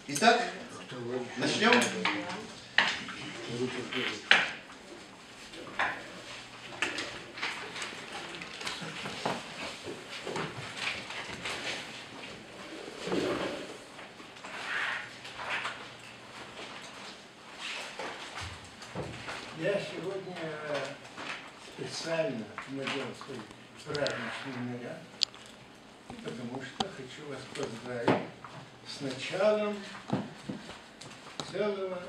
Итак, начнем. Я сегодня специально надел свой праздничный наряд, потому что хочу вас поздравить с началом целого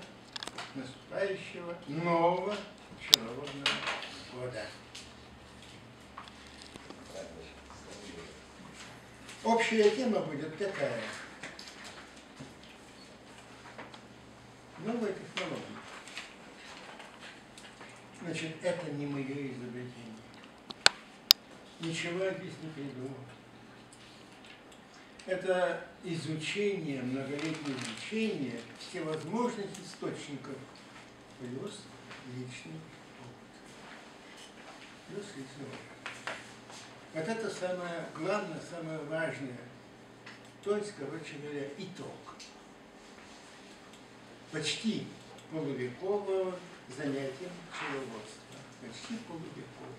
наступающего нового пчеловодного года. Общая тема будет такая. Новая технология. Значит, это не мое изобретение. Ничего я здесь не придумал. Это изучение, многолетнее изучение всевозможных источников плюс личный опыт. Плюс личный опыт. Вот это самое главное, самое важное. То есть, короче говоря, итог. Почти полувекового занятия пчеловодства. Почти полувекового.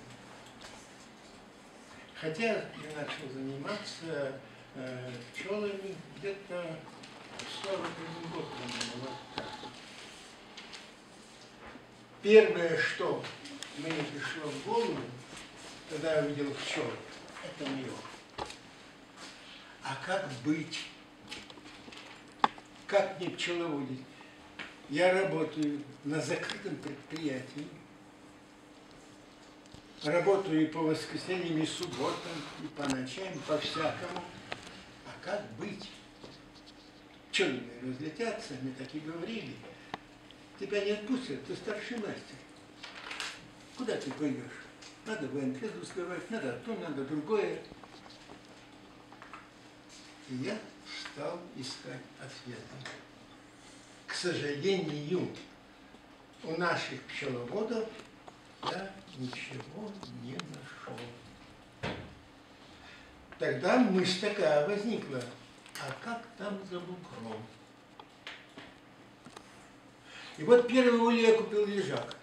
Хотя я начал заниматься пчелами где-то 41 год. Вот так. Первое, что мне пришло в голову, когда я увидел пчел, это мое. А как быть? Как мне пчеловодить? Я работаю на закрытом предприятии, работаю и по воскресеньям, и субботам, и по ночам, по всякому. А как быть? Пчелы разлетятся, мне так и говорили. Тебя не отпустят, ты старший мастер. Куда ты пойдешь? Надо военкеду сдавать, надо то, надо другое. И я стал искать ответы. К сожалению, у наших пчеловодов я ничего не нашел. Тогда мысль такая возникла. А как там за бугром? И вот первый улей я купил лежак.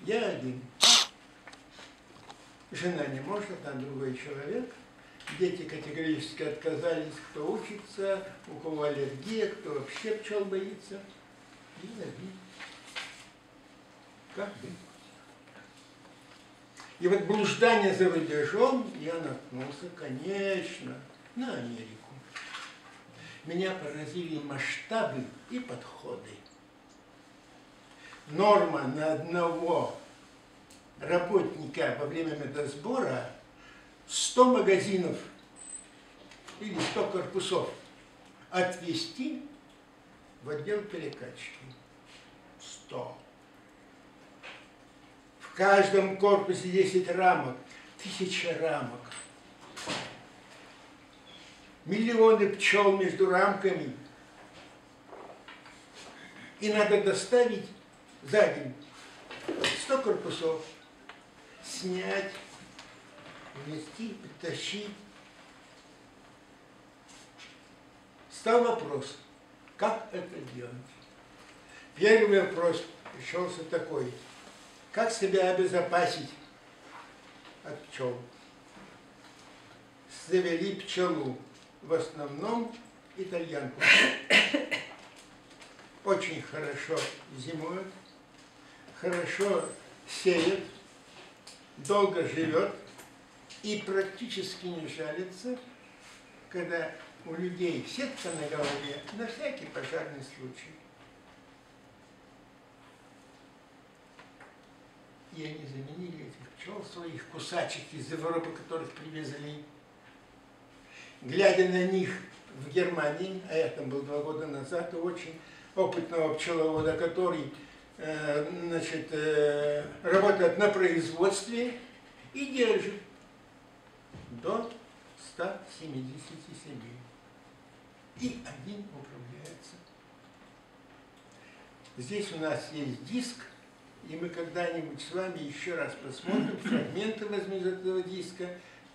Я один. Жена не может, там другой человек. Дети категорически отказались, кто учится, у кого аллергия, кто вообще пчел боится. И один. Как быть? И вот блуждание за рубежом я наткнулся, конечно, на Америку. Меня поразили масштабы и подходы. Норма на одного работника во время медосбора 100 магазинов или 100 корпусов отвезти в отдел перекачки. 100. В каждом корпусе 10 рамок, 1000 рамок. Миллионы пчел между рамками. И надо доставить за день 100 корпусов, снять, внести, притащить. Стал вопрос, как это делать? Первый вопрос пришелся такой. Как себя обезопасить от пчел? Завели пчелу, в основном итальянку. Очень хорошо зимует, хорошо сеет, долго живет и практически не жалится, когда у людей сетка на голове на всякий пожарный случай. И они заменили этих пчел своих кусачек из Европы, которых привезли. Глядя на них в Германии, а я там был 2 года назад, у очень опытного пчеловода, который работает на производстве и держит до 177. И один управляется. Здесь у нас есть диск, и мы когда-нибудь с вами еще раз посмотрим, фрагменты возьмем из этого диска,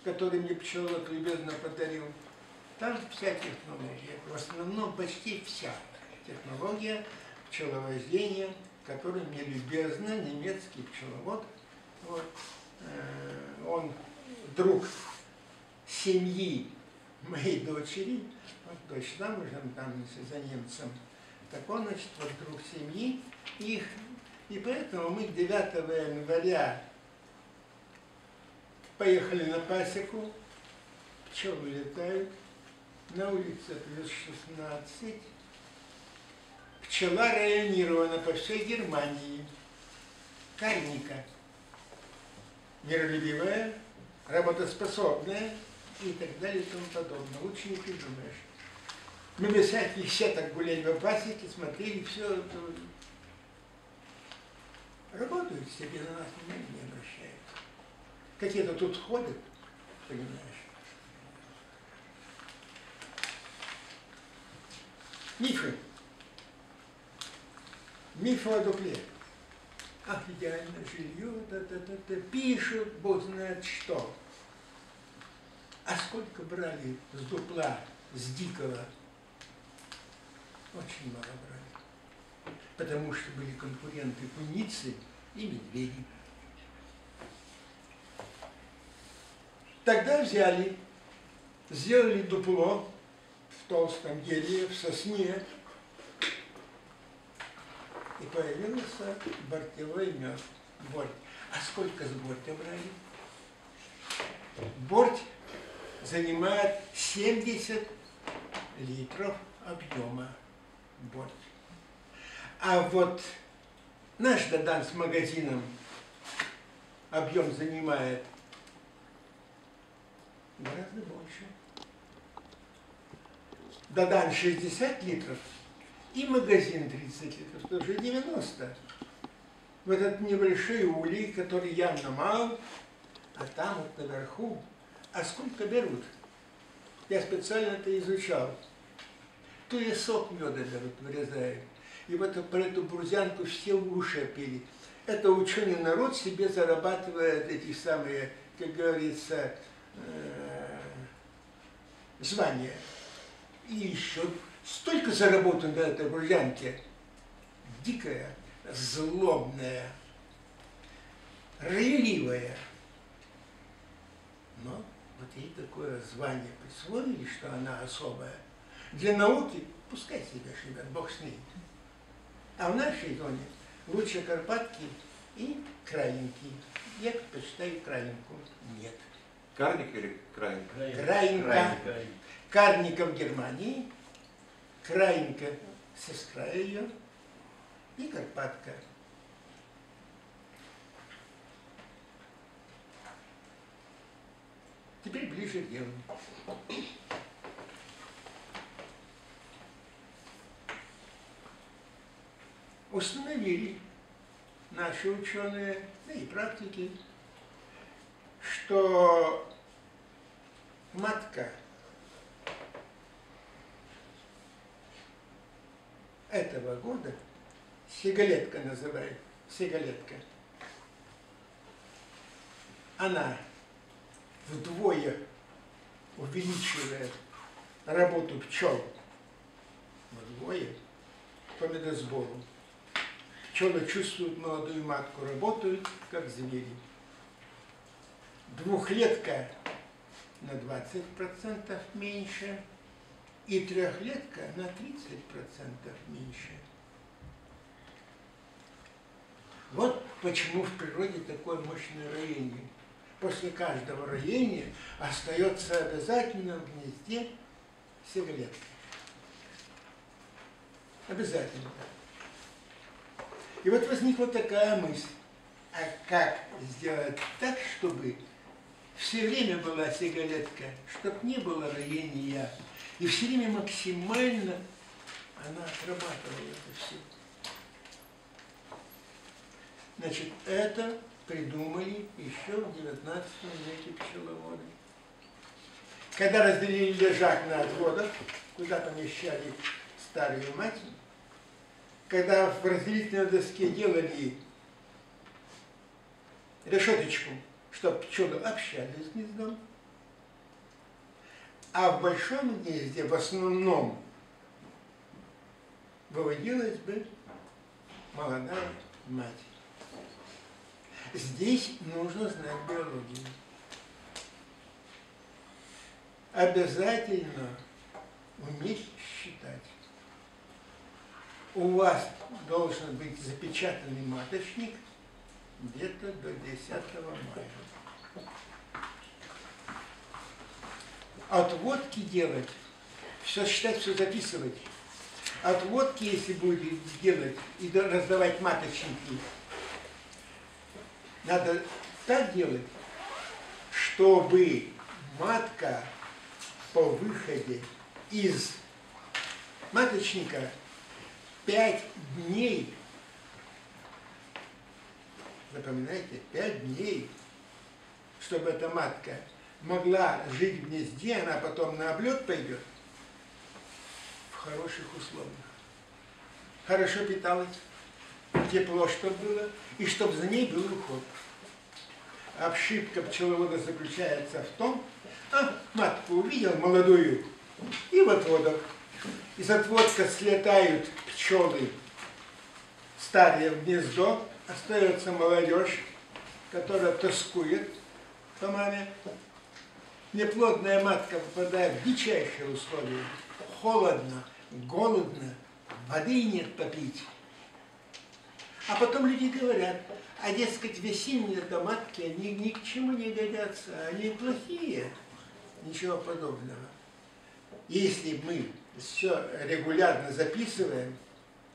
который мне пчеловод любезно подарил. Там вся технология, в основном почти вся технология пчеловождения, которую мне любезно немецкий пчеловод, вот, он друг семьи моей дочери, вот дочь замужем там за немцем, так он, значит, вот друг семьи их, и поэтому мы 9 января поехали на пасеку, пчелы летают, на улице плюс 16, пчела районирована по всей Германии, карника, миролюбивая, работоспособная и так далее и тому подобное. Лучше не придумаешь. Мы без всяких сеток гуляли по пасеке, смотрели, все работают себе, на нас внимания не обращают. Какие-то тут ходят, понимаешь. Мифы. Мифы о дупле. Ах, идеальное жилье, пишут, бог знает что. А сколько брали с дупла, с дикого? Очень мало брали. Потому что были конкуренты куницы и медведи. Тогда взяли, сделали дупло в толстом дереве, в сосне, и появился бортевой мед. Борть. А сколько с бортя брали? Борть занимает 70 литров объема. Борть. А вот наш Дадан с магазином объем занимает гораздо больше. Дадан 60 литров и магазин 30 литров, тоже 90. В этот небольшой улей, который явно мал, а там вот наверху. А сколько берут? Я специально это изучал. То и сок меда берут, вырезают. И вот про эту бурзянку все уши пили. Это ученый народ себе зарабатывает эти самые, как говорится, звания. И еще столько заработано на этой бурзянке. Дикая, злобная, рыливая. Но вот ей такое звание присвоили, что она особая. Для науки пускай себя живет, бог с ней. А в нашей зоне лучше Карпатки и Краинки. Я предпочитаю Краинку. Нет. Карник или Краинка? Краинка. Карника в Германии, Краинка, сестра ее, и Карпатка. Теперь ближе к делу. Установили наши ученые, да и практики, что матка этого года, сигалетка называют, сигалетка, она вдвое увеличивает работу пчел, вдвое по медосбору. Пчелы чувствуют молодую матку, работают как звери. Двухлетка на 20% меньше и трехлетка на 30% меньше. Вот почему в природе такое мощное роение. После каждого роения остается обязательно в гнезде сигалетка. Обязательно. И вот возникла такая мысль, а как сделать так, чтобы все время была сигалетка, чтобы не было роения, и все время максимально она отрабатывала это все. Значит, это придумали еще в 19 веке пчеловоды. Когда разделили лежак на отводах, куда помещали старую мать, когда в разделительной доске делали решеточку, чтобы пчелы общались с гнездом, А в большом гнезде в основном выводилась бы молодая мать. Здесь нужно знать биологию. Обязательно уметь считать. У вас должен быть запечатанный маточник где-то до 10 мая. Отводки делать, все считать, все записывать. Отводки, если будете делать и раздавать маточники, надо так делать, чтобы матка по выходе из маточника 5 дней, запоминайте, 5 дней, чтобы эта матка могла жить в гнезде, она потом на облет пойдет в хороших условиях. Хорошо питалась, тепло чтобы было, и чтобы за ней был уход. Ошибка пчеловода заключается в том, матку увидел молодую, и в отводах. Из отводка слетают пчелы старые в гнездо, остается молодежь, которая тоскует по маме. Неплодная матка попадает в дичайшие условия. Холодно, голодно, воды нет попить. А потом люди говорят, дескать, весенние матки, они ни к чему не годятся, они плохие. Ничего подобного. Если мы все регулярно записываем,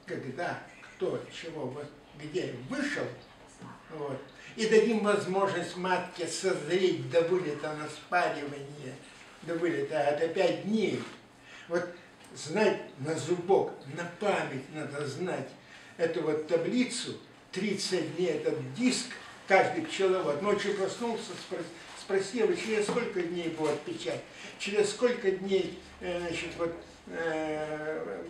когда, кто, чего, где вышел, вот, и дадим возможность матке созреть до вылета на спаривание, до вылета, это 5 дней. Вот знать на зубок, на память надо знать эту вот таблицу, 30 дней этот диск, каждый пчеловод ночью проснулся, спросил, через сколько дней будет печать, через сколько дней значит,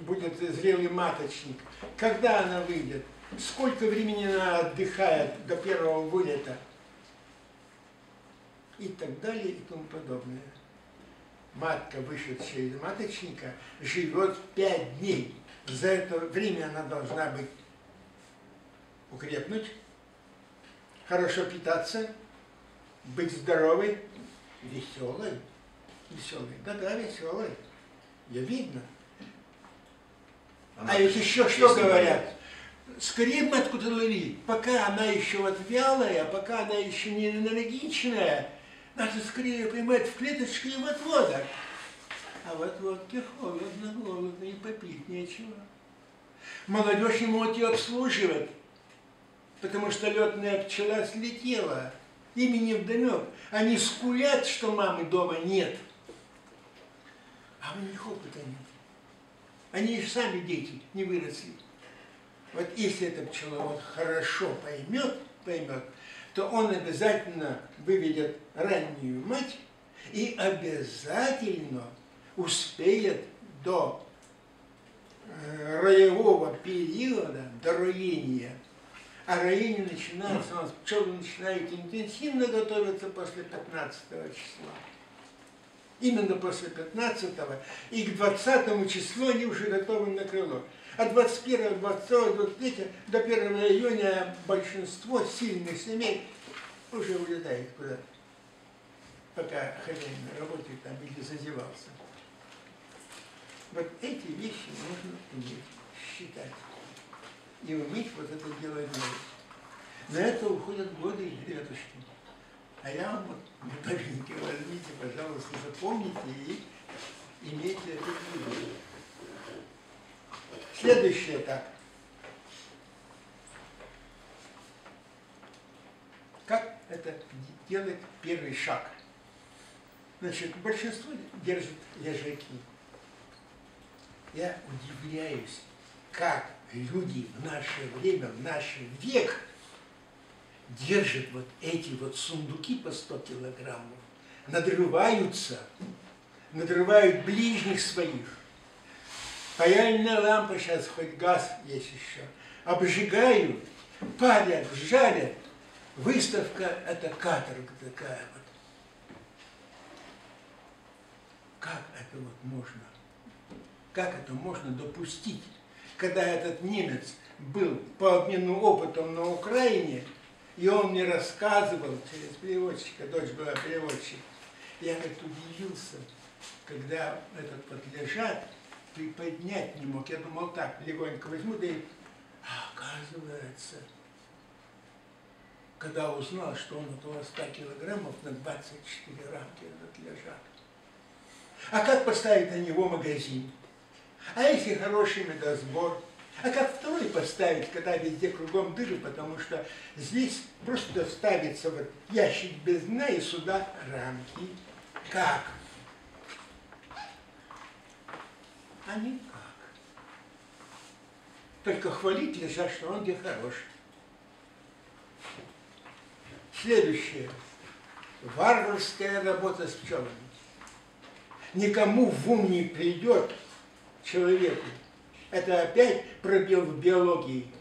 будет зрелый маточник, когда она выйдет, сколько времени она отдыхает до первого вылета и так далее и тому подобное. Матка, вышедшая из маточника, живет 5 дней. За это время она должна быть укрепнуть, хорошо питаться, быть здоровой, веселой. Веселой. Да-да, веселой. Ее видно. А ведь еще что говорят? Скорее матку-то лови, пока она еще вот вялая, пока она еще не энергичная, надо скорее поймать в клеточке и в отводах. А в отводке холодно, голодно, и попить нечего. Молодежь не может ее обслуживать, потому что летная пчела слетела. Ими невдомек. Они скулят, что мамы дома нет. А у них опыта нет. Они же сами дети не выросли. Вот если этот пчеловод хорошо поймет, то он обязательно выведет раннюю мать и обязательно успеет до роевого периода, до роения. А роение начинается, у нас пчелы начинают интенсивно готовиться после 15 числа. Именно после 15-го, и к 20 числу они уже готовы на крыло. От 21, 22, 23 до 1 июня большинство сильных семей уже улетает куда-то, пока хозяин на работе там или зазевался. Вот эти вещи нужно уметь считать. И уметь вот это делать. На это уходят годы и летушки. А я вам вот, готовенько возьмите, пожалуйста, запомните и имейте это в виду. Следующий этап. Как это делать первый шаг? Значит, большинство держит лежаки. Я удивляюсь, как люди в наше время, в наш век держат вот эти вот сундуки по 100 килограммов, надрываются, надрывают ближних своих. Паяльная лампа, сейчас хоть газ есть еще, обжигают, парят, жарят. Выставка – это каторга такая вот. как это вот можно? Как это можно допустить? Когда этот немец был по обмену опытом на Украине, и он мне рассказывал через переводчика, дочь была переводчик, я как удивился, когда этот вот лежат, приподнять не мог. Я думал, так, легонько возьму, да и... А оказывается, когда узнал, что он около 100 килограммов на 24 рамки этот лежат. А как поставить на него магазин? А если хороший медосбор? А как второй поставить, когда везде кругом дыры, потому что здесь просто ставится вот ящик без дна и сюда рамки. Как? А никак. Только хвалить лежат, что он где хороший. Следующее. Варварская работа с пчелами. Никому в ум не придет человеку. Это опять пробел в биологии.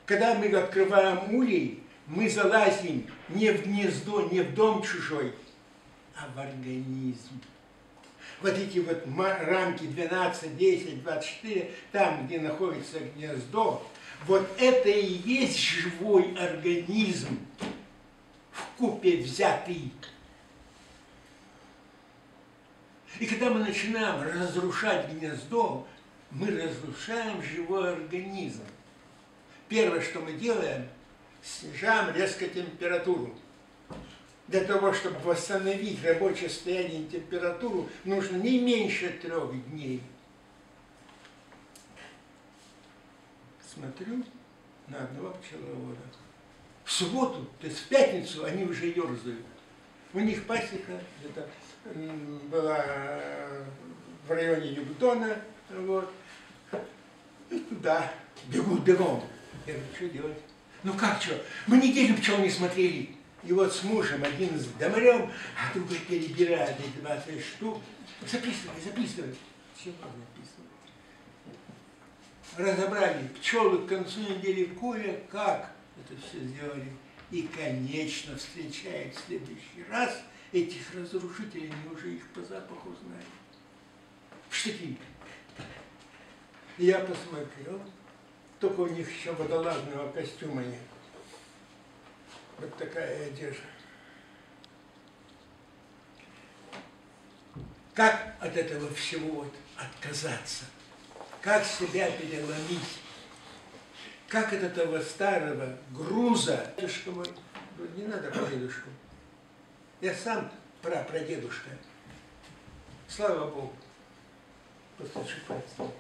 Когда мы открываем улей, мы залазим не в гнездо, не в дом чужой, а в организм. Вот эти вот рамки 12, 10, 24, там, где находится гнездо, вот это и есть живой организм, вкупе взятый. И когда мы начинаем разрушать гнездо, мы разрушаем живой организм. Первое, что мы делаем, снижаем резко температуру. Для того, чтобы восстановить рабочее состояние и температуру, нужно не меньше 3 дней. Смотрю на одного пчеловода. В субботу, то есть в пятницу, они уже ерзают. У них пасека где-то была в районе Югдона, вот. И туда бегут бегом. Я говорю, что делать? Ну как что? Мы неделю пчел не смотрели. И вот с мужем один с домарем, а другой перебирает эти 20 штук. Записывай, записывай. Чего записывать? Разобрали пчелы к концу недели кое-как это все сделали. И, конечно, встречает в следующий раз этих разрушителей, они уже их по запаху знают. В штыки. И я посмотрел, только у них еще водолазного костюма нет. Вот такая одежда. Как от этого всего вот отказаться? Как себя переломить? Как от этого старого груза? Дедушка мой, не надо про дедушку. Я сам прапрадедушка. Слава Богу. Послушай пальцы.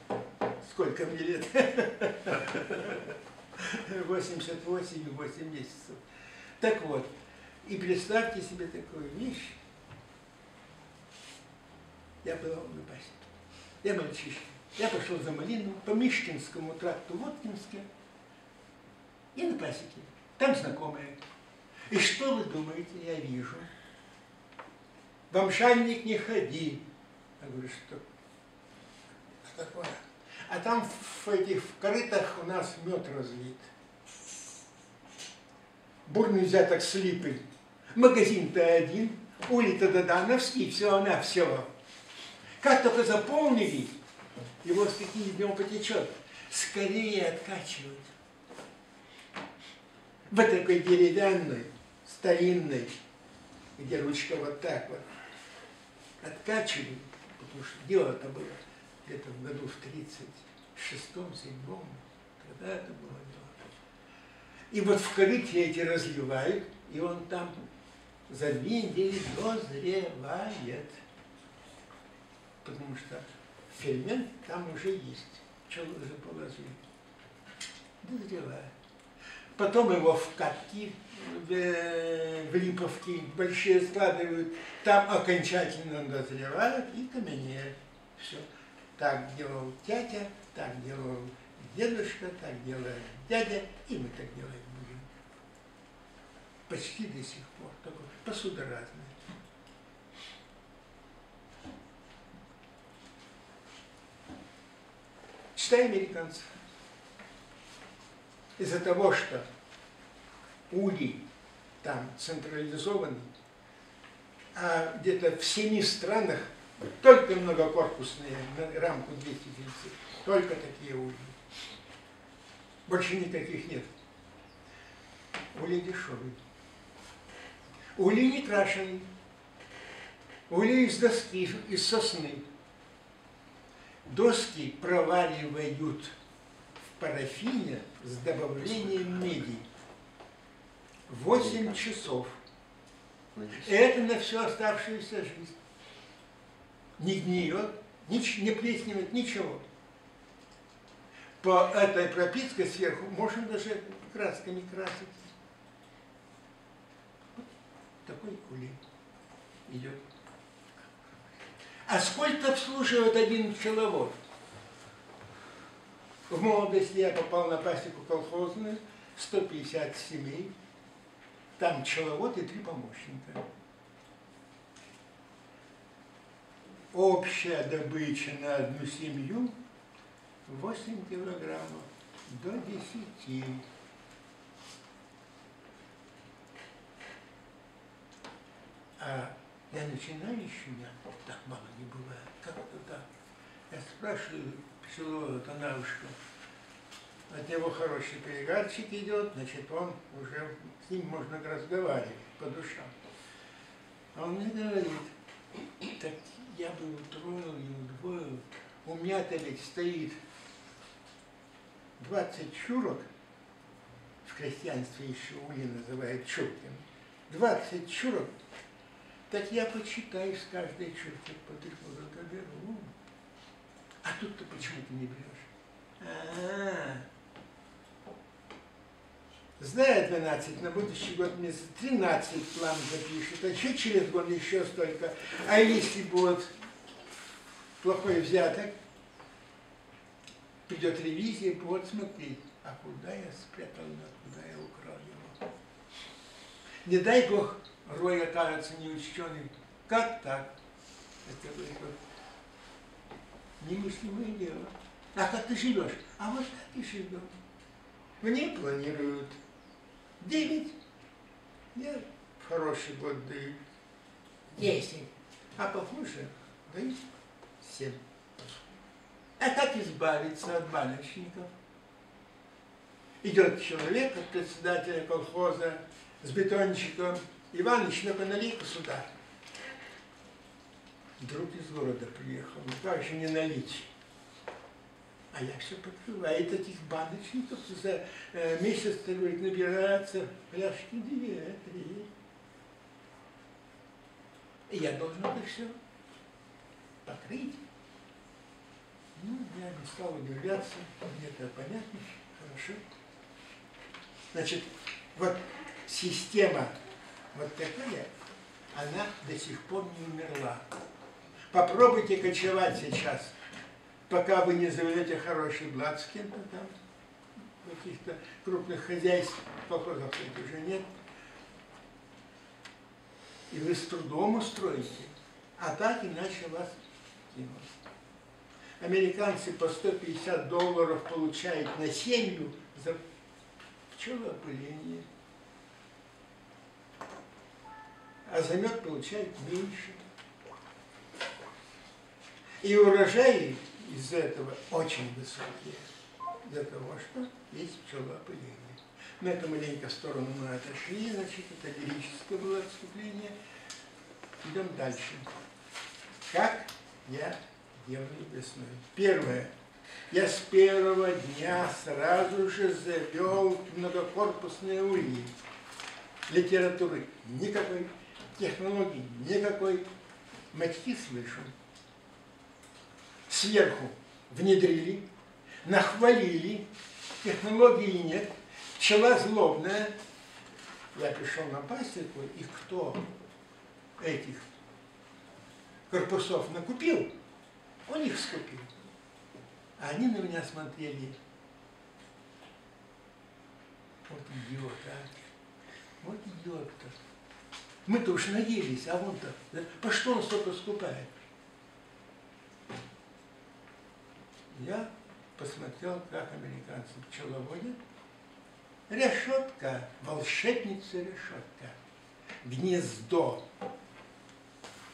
Сколько мне лет? 88 и 8 месяцев. Так вот, и представьте себе такую вещь. Я был на пасеке. Я мальчишка. Я пошел за малину по Мишкинскому тракту в Воткинске и на пасеке. Там знакомые. И что вы думаете, я вижу? В Амшанник не ходи. Я говорю, что такое? А там в этих корытах у нас мед разлит. Бурный взяток с липой. Магазин-то один, улица Додановский, всего-навсего. Как только заполнили, его с каким днем потечет, скорее откачивать. В такой деревянной, старинной, где ручка вот так вот, откачивали, потому что дело-то было где-то в году в 36-м, 37-м, когда это было дело. И вот в корыте эти разливают, и он там за 2 недели дозревает. Потому что фермент там уже есть. Пчелы уже положили. Дозревает. Потом его в катки, в липовки большие складывают, там окончательно дозревает и каменеет. Все. Так делал тятя, так делал дедушка, так делает дядя, и мы так делать будем. Почти до сих пор. Только посуда разная. Читай американцев. Из-за того, что улей там централизованный, а где-то в 7 странах Только многокорпусные, на рамку 230. Только такие ульи. Больше никаких нет. Улей дешевый. Улей не крашеный. Улей из доски, из сосны. Доски проваривают в парафине с добавлением меди 8 часов. И это на всю оставшуюся жизнь. Не гниет, не плесневает, ничего. По этой пропитке сверху можно даже красками красить. Вот такой улей идет. А сколько обслуживает один пчеловод? В молодости я попал на пасеку колхозную, 150 семей. Там пчеловод и 3 помощника. Общая добыча на одну семью 8 килограммов до 10. А я начинающий, у меня так мало не бывает. Как это так? Я спрашиваю пчеловода на ушко. От него хороший перегарчик идет, значит, он уже, с ним можно разговаривать по душам. А он мне говорит, так я бы утроил и удвоил. У меня-то ведь стоит 20 чурок, в крестьянстве еще ули называют чурками, 20 чурок, так я почитаю с каждой чурки по 3 года беру. А тут-то почему ты не берешь? Знаю 12, на будущий год мне 13 план запишет, а еще через год еще столько. А если будет плохой взяток, придет ревизия, будет смотреть, а куда я спрятал, куда я украл его. Не дай Бог, рой окажется неучтенным. Как так? Это вот немыслимое дело. А как ты живешь? А вот так и живем. Мне планируют 9. Я в хороший год даю 10. А похуже даю 7. А как избавиться от баночников? Идет человек от председателя колхоза с бетончиком. Иваныч, ну-ка налей-ка сюда. Друг из города приехал. Ну как же не налить? А я все покрываю. И таких баночников за месяц, говорит, набирается пляшки 2-3. И я должен это все покрыть. Ну, я не стал удивляться. Мне это понятно. Хорошо. Значит, вот система вот такая, она до сих пор не умерла. Попробуйте кочевать сейчас, пока вы не заведете хороший блат с кем-то там, каких-то крупных хозяйств, колхозов кстати, уже нет. И вы с трудом устроите, а так иначе вас кинут. Американцы по $150 получают на семью за пчелоопыление, а за мед получают меньше. И урожаи из-за этого очень высокие, из-за того, что есть пчелоопыление. На это маленько в сторону мы отошли, значит, это лирическое было отступление. Идем дальше. Как я делаю весной? Первое. Я с первого дня сразу же завел многокорпусные ульи. Литературы никакой, технологий никакой. Матьки слышу. Сверху внедрили, нахвалили, технологии нет, пчела злобная. Я пришел на пасеку, и кто этих корпусов накупил, он их скупил. А они на меня смотрели. Вот идиот, а? Вот идиот-то. Мы-то уж наелись, а он-то, да? По что он столько скупает? Я посмотрел, как американцы пчеловодят. Решетка, волшебница решетка. Гнездо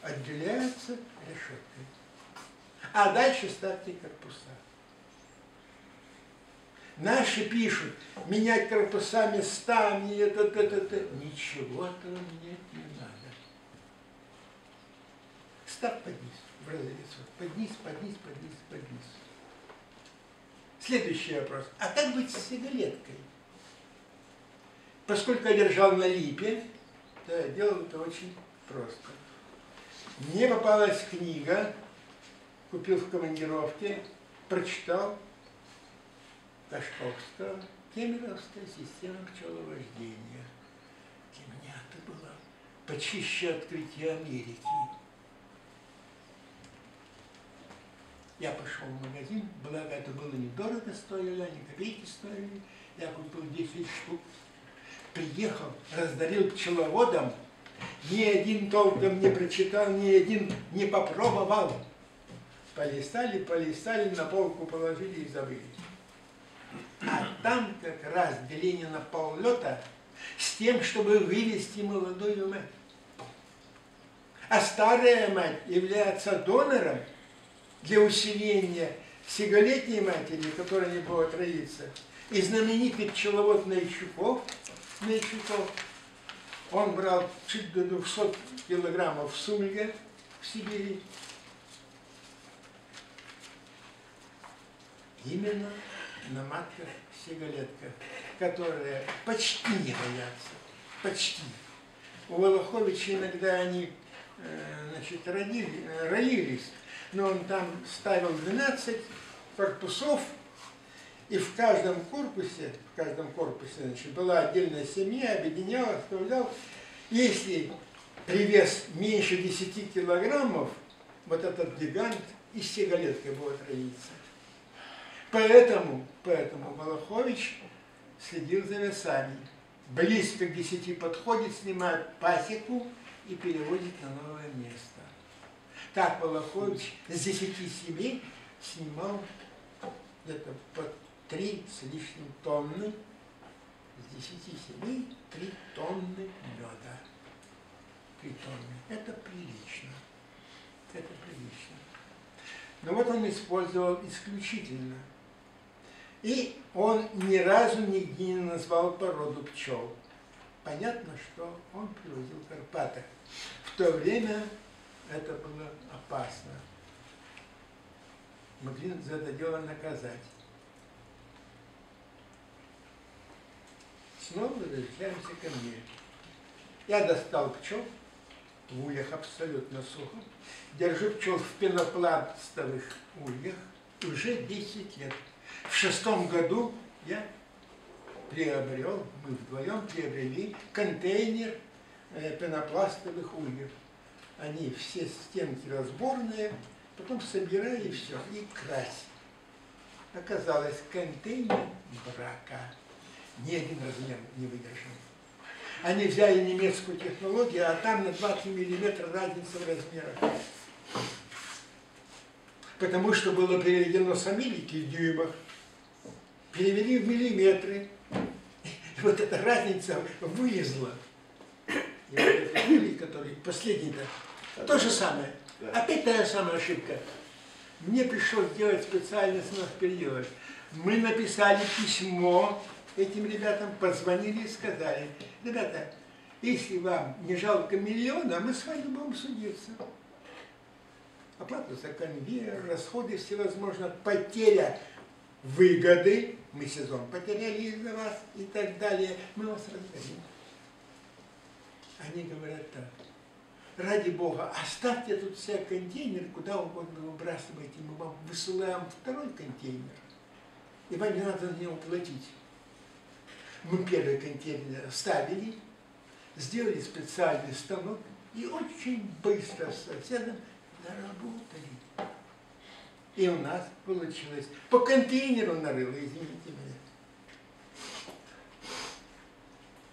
отделяются решеткой. А дальше ставьте корпуса. Наши пишут, менять корпуса местами, ничего этого менять не надо. Ставь под низ, в разрез. Под низ, под низ, под низ, под низ. Следующий вопрос. А как быть с сигалеткой? Поскольку я держал на липе, то я делал это очень просто. Мне попалась книга, купил в командировке, прочитал Кашковского «Кемеровская система пчеловождения». Для меня это было почище открытия Америки. Я пошел в магазин, благо это было недорого стоило, ни копейки стоили. Я купил 10 штук. Приехал, раздарил пчеловодам, ни один толком не прочитал, ни один не попробовал. Полистали, на полку положили и забыли. А там как раз деление на поллета с тем, чтобы вывести молодую мать. А старая мать является донором для усиления сигалетней матери, которая не будет роиться. И знаменитый пчеловод Найчуков, он брал чуть до 200 килограммов в Сумиге в Сибири. Именно на матках сигалетках, которые почти не роятся. Почти. У Волоховича иногда они роились, но он там ставил 12 корпусов, и в каждом корпусе была отдельная семья, объединяла, оставлял. Если привес меньше 10 килограммов, вот этот гигант и сигалеткой будет роиться. Поэтому Волохович следил за весами. Близко к 10 подходит, снимает пасеку и переводит на новое место. Так Волохович с 10 семей снимал где-то по 3 с лишним тонны. С 10 семей 3 тонны меда. 3 тонны. Это прилично. Это прилично. Но вот он использовал исключительно. И он ни разу нигде не назвал породу пчел. Понятно, что он привозил Карпаток. В то время это было опасно. Могли за это дело наказать. Снова возвращаемся ко мне. Я достал пчел, в ульях абсолютно сухо. Держу пчел в пенопластовых ульях уже 10 лет. В 6-м году я приобрел, мы вдвоем приобрели контейнер пенопластовых ульев. Они все стенки разборные, потом собирай и все, и крась. Оказалось, контейнер брака. Ни один размер не выдержал. Они взяли немецкую технологию, а там на 20 миллиметров разница в размерах. Потому что было переведено с Америки в дюймах, перевели в миллиметры. И вот эта разница вылезла. И вот эти ульи, которые последний-то, то же самое. Опять та же самая ошибка. Мне пришлось делать специальный сверхпериод. Мы написали письмо этим ребятам, позвонили и сказали: ребята, если вам не жалко миллиона, мы с вами будем судиться. Оплата за конвейер, расходы всевозможные, потеря выгоды, мы сезон потеряли из-за вас и так далее, мы вас разорим. Они говорят так: ради Бога, оставьте тут все контейнеры, куда угодно выбрасывайте, мы вам высылаем второй контейнер, и вам не надо за него платить. Мы первый контейнер ставили, сделали специальный станок и очень быстро с соседом заработали. И у нас получилось. По контейнеру нарыло, извините меня.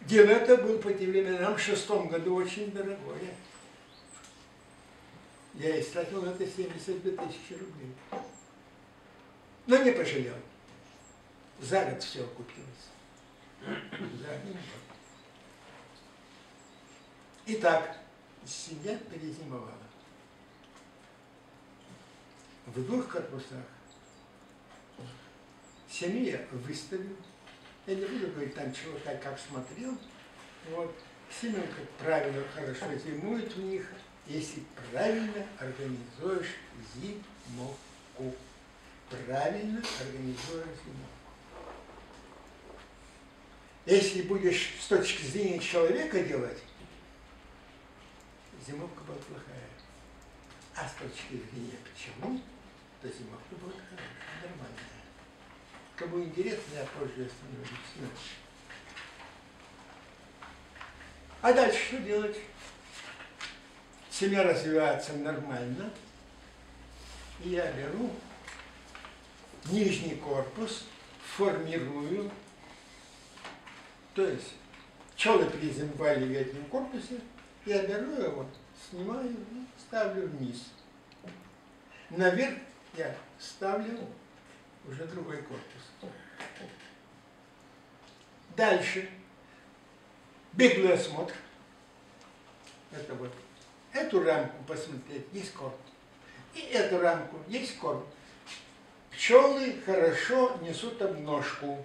Дело это было по тем временам в 6-м году очень дорогое. Я истратил на это 72 тысячи рублей. Но не пожалел. За год все окупилось. За 1 год. Итак, семья перезимовала. в 2 корпусах семью я выставил. Я не буду говорить там чего, как смотрел. Вот. Семена, как правило, хорошо зимуют в них, если правильно организуешь зимовку. Правильно организуешь зимовку. Если будешь с точки зрения человека делать, зимовка будет плохая. А с точки зрения пчелы, то зимовка будет хорошая, нормальная. Кому интересно, я позже остановлюсь. А дальше что делать? Семья развивается нормально. И я беру нижний корпус, формирую. То есть пчелы призимовали в верхнем корпусе. Я беру его, снимаю и ставлю вниз. Наверх я ставлю уже другой корпус. Дальше. Беглый осмотр. Это вот. Эту рамку посмотреть, есть корм. И эту рамку, есть корм. Пчелы хорошо несут обножку.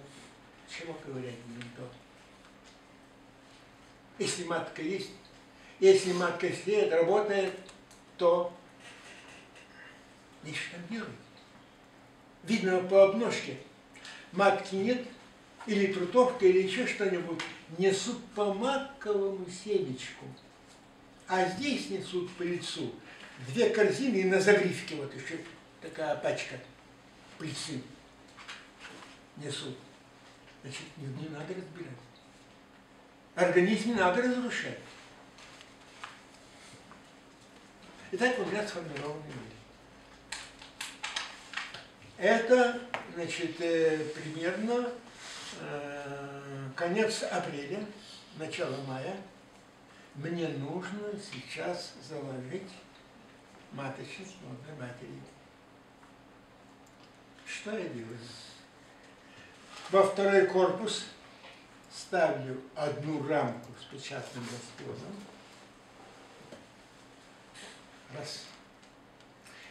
Чего говорят не то. Если матка есть, если матка сидит, работает, то есть что делать. Видно по обножке. Матки нет, или трутовка, или еще что-нибудь. Несут по маковому семечку. А здесь несут по лицу 2 корзины и на загривке вот еще такая пачка пыльцы несут. Значит, не надо разбирать. Организм не надо разрушать. Итак, у меня сформированный вид. Это, значит, примерно конец апреля, начало мая. Мне нужно сейчас заложить маточник молодой матери. Что я делаю? Во 2-й корпус ставлю 1 рамку с печатным расплодом. Раз.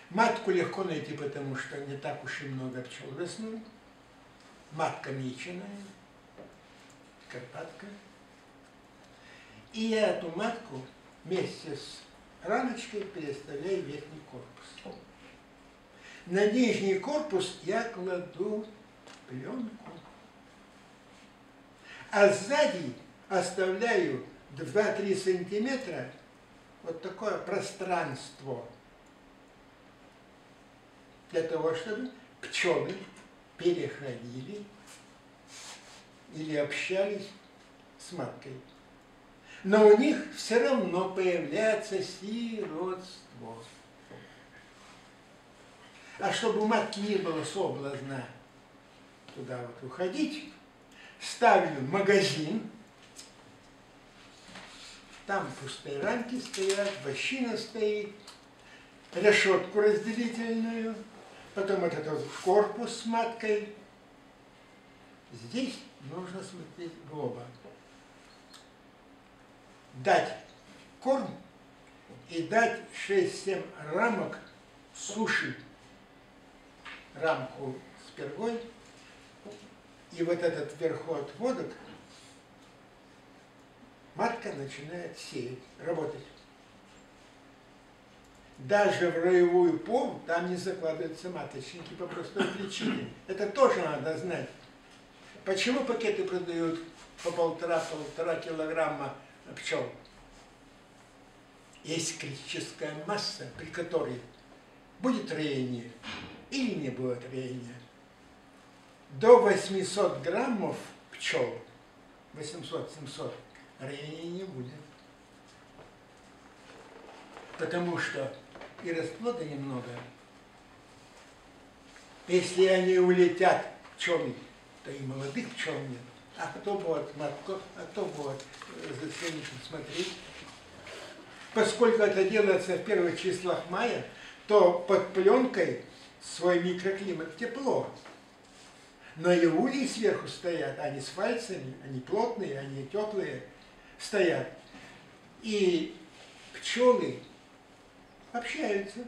Матку легко найти, потому что не так уж и много пчел весной. Матка меченая, Карпатка. И я эту матку вместе с рамочкой переставляю в верхний корпус. На нижний корпус я кладу пленку. А сзади оставляю 2-3 сантиметра вот такое пространство для того, чтобы пчелы переходили или общались с маткой. Но у них все равно появляется сиротство. А чтобы у матки не было соблазна туда вот уходить, ставлю магазин. Там пустые рамки стоят, вощина стоит, решетку разделительную, потом вот этот вот корпус с маткой. Здесь нужно смотреть в оба. Дать корм и дать 6-7 рамок суши. Рамку с пергой. И вот этот вверху отводок матка начинает сеять, работать. Даже в роевую пору там не закладываются маточники по простой причине. Это тоже надо знать. Почему пакеты продают по 1,5–1,5 килограмма пчел? Есть критическая масса, при которой будет роение или не будет роения. До 800 граммов пчел, 800–700, роения не будет. Потому что и расплода немного. Если они улетят пчелы, то и молодых пчел нет. А кто будет матку, а кто будет за семечком смотреть? Поскольку это делается в первых числах мая, то под пленкой свой микроклимат тепло. Но и ульи сверху стоят, они с фальцами, они плотные, они теплые, стоят. И пчелы общаются.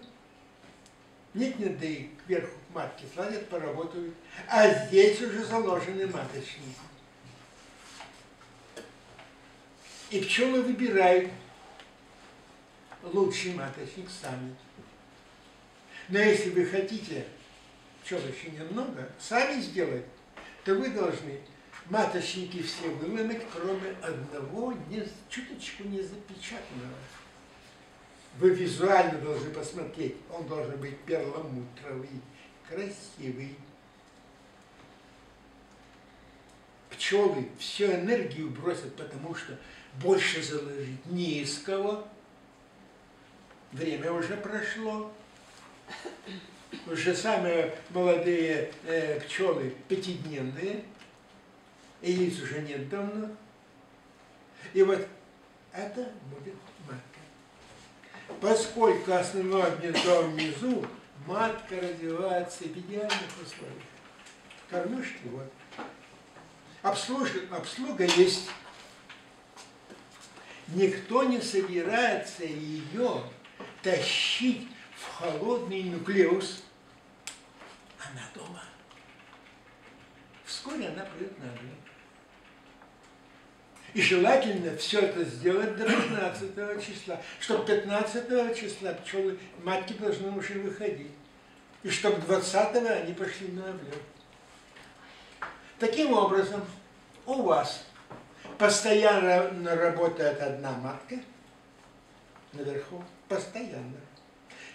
Нет-нет, да и кверху матки сладят, поработают. А здесь уже заложены маточники. И пчелы выбирают лучший маточник сами. Но если вы хотите, пчел еще немного, сами сделать, то вы должны маточники все выломать, кроме одного чуточку не запечатанного. Вы визуально должны посмотреть, он должен быть перламутровый, красивый. Пчелы всю энергию бросят, потому что больше заложить не из кого. Время уже прошло. Уже самые молодые пчелы пятидневные, и яиц уже нет давно. И вот это будет матка. Поскольку основное гнездо внизу, матка развивается в идеальных условиях. Кормушки вот. Обслуга есть. Никто не собирается ее тащить в холодный нуклеус. Она дома. Вскоре она придет на обед. И желательно все это сделать до 15 числа, чтобы 15 числа пчелы, матки должны уже выходить. И чтобы 20-го они пошли на облет. Таким образом, у вас постоянно работает одна матка наверху, постоянно.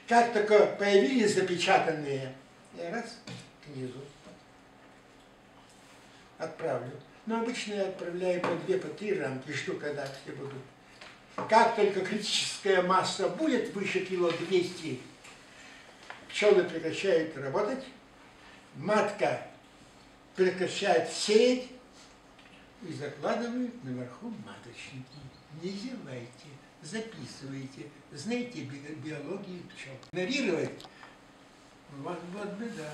Как только появились запечатанные, я раз к низу отправлю. Но обычно я отправляю по 2, по 3 рамки, жду, когда все будут. Как только критическая масса будет выше кило 200, пчелы прекращают работать, матка прекращает сеять и закладывают наверху маточники. Не зевайте, записывайте, знайте биологию пчел. Игнорировать – вот беда.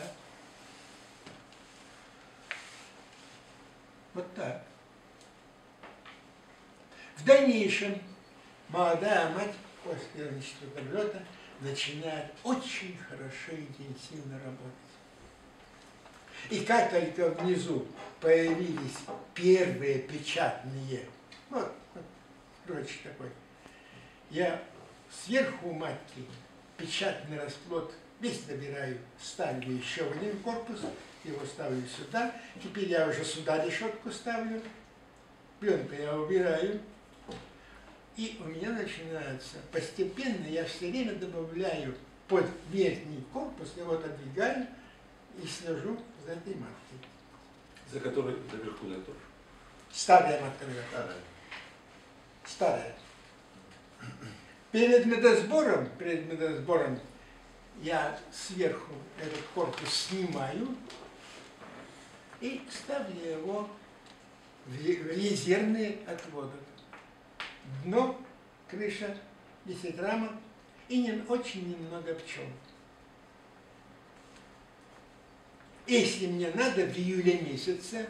Вот так. В дальнейшем молодая мать после облета начинает очень хорошо и интенсивно работать. И как только внизу появились первые печатные, вот крочек такой, я сверху у матки печатный расплод весь добираю, ставлю еще в один корпус, его ставлю сюда, теперь я уже сюда решетку ставлю, пленку я убираю, и у меня начинается постепенно, я все время добавляю под верхний корпус, я вот отдвигаю и слежу за этой маткой. За которой наверху я тоже. Старая матка наверху. Старая. Перед медосбором я сверху этот корпус снимаю и ставлю его в резервный отводок. Дно, крыша, 10 рамок и очень немного пчел. Если мне надо в июле месяце,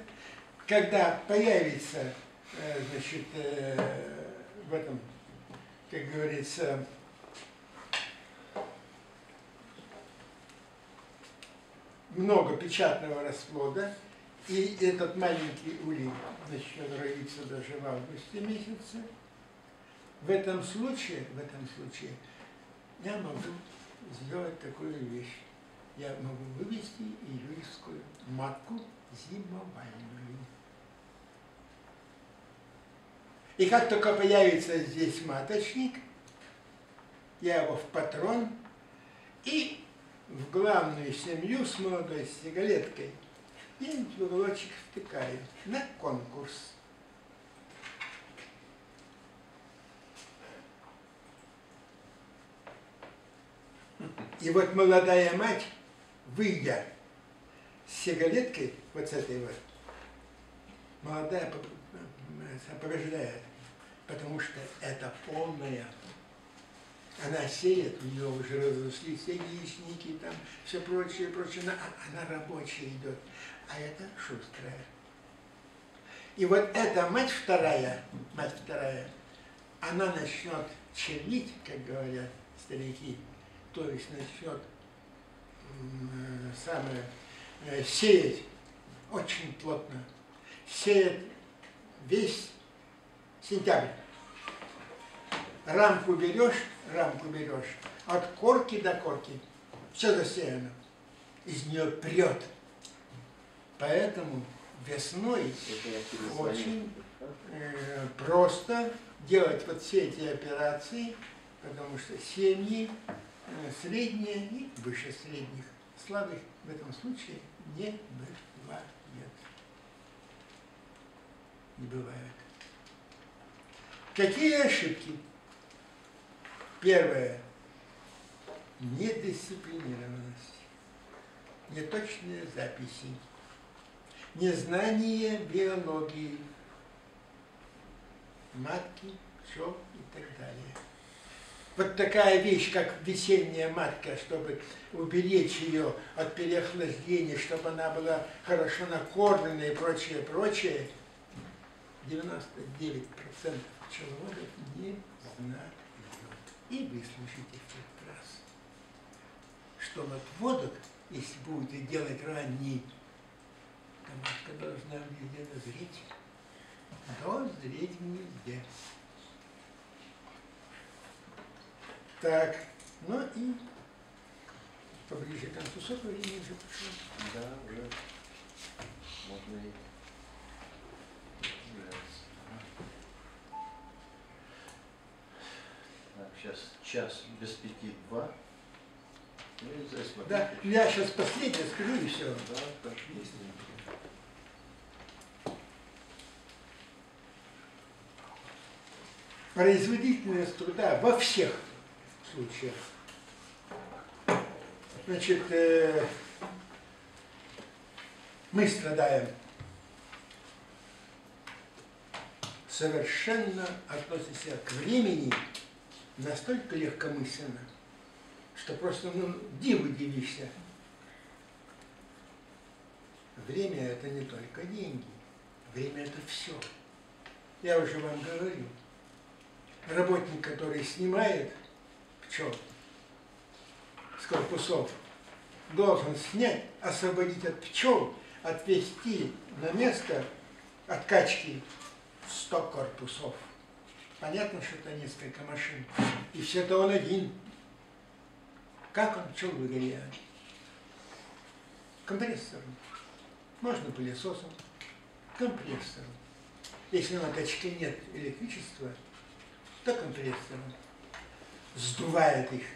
когда появится, значит, в этом, как говорится, много печатного расплода, и этот маленький улей начнет роиться даже в августе месяце, в этом случае я могу сделать такую вещь. Я могу вывести июльскую матку зимовальную. И как только появится здесь маточник, я его в патрон и в главную семью с молодой сигалеткой и в уголочек втыкаю на конкурс. И вот молодая мать, выйдя с сигалеткой, вот с этой вот, молодая побеждает, потому что это полная. Она сеет, у нее уже разрослись все яичники, там все прочее, она рабочая идет, а это шустрая. И вот эта мать вторая, она начнет чернить, как говорят старики, то есть начнет самое, сеять очень плотно. Сеет весь сентябрь. Рамку берешь, от корки до корки. Все засеяно. Из нее прет. Поэтому весной очень просто делать вот все эти операции, потому что семьи средние и выше средних, слабых в этом случае не бывает. Не бывает. Какие ошибки? Первое. Недисциплинированность, неточные записи, незнание биологии, матки, пчел и так далее. Вот такая вещь, как весенняя матка, чтобы уберечь ее от переохлаждения, чтобы она была хорошо накормлена и прочее, 99% пчеловодов не знают. И выслушайте в тот раз, что отводок, если будете делать ранний, то матка должна везде дозреть. Дозреть в гнезде. Так, ну и поближе к концу срока времени уже пошло. Да, уже. Можно и. Так, сейчас час без 5:02. Ну, нельзя смотреть. Да, я сейчас последнее скажу и все. Да, так есть. Производительность труда во всех случаях. Значит, мы страдаем. Совершенно относимся к времени настолько легкомысленно, что просто диву дивишься. Время – это не только деньги. Время – это все. Я уже вам говорил. Работник, который снимает пчел с корпусов, должен снять, освободить от пчел, отвезти на место откачки 100 корпусов. Понятно, что это несколько машин. И все это он один. Как он пчел выгоняет? Компрессором. Можно пылесосом. Компрессором. Если на тачке нет электричества, то компрессором. Сдувает их.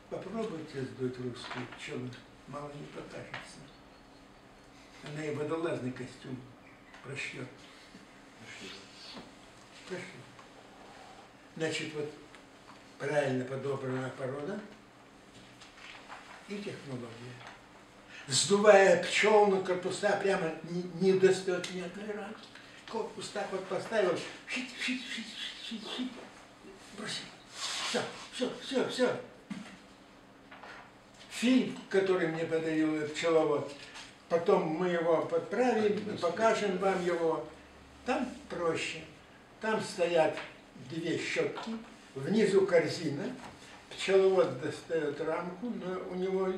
Попробуйте сдуть русскую пчелу. Мало не покажется. Она и водолазный костюм прошьет. Прошьет. Значит, вот правильно подобрана порода и технология. Сдувая пчел на корпуса, прямо не достает ни одной рамки. Корпус так вот поставил, бросил. Все. Фильм, который мне подарил пчеловод, потом мы его подправим и покажем вам его. Там проще. Там стоят 2 щетки, внизу корзина. Пчеловод достает рамку, но у него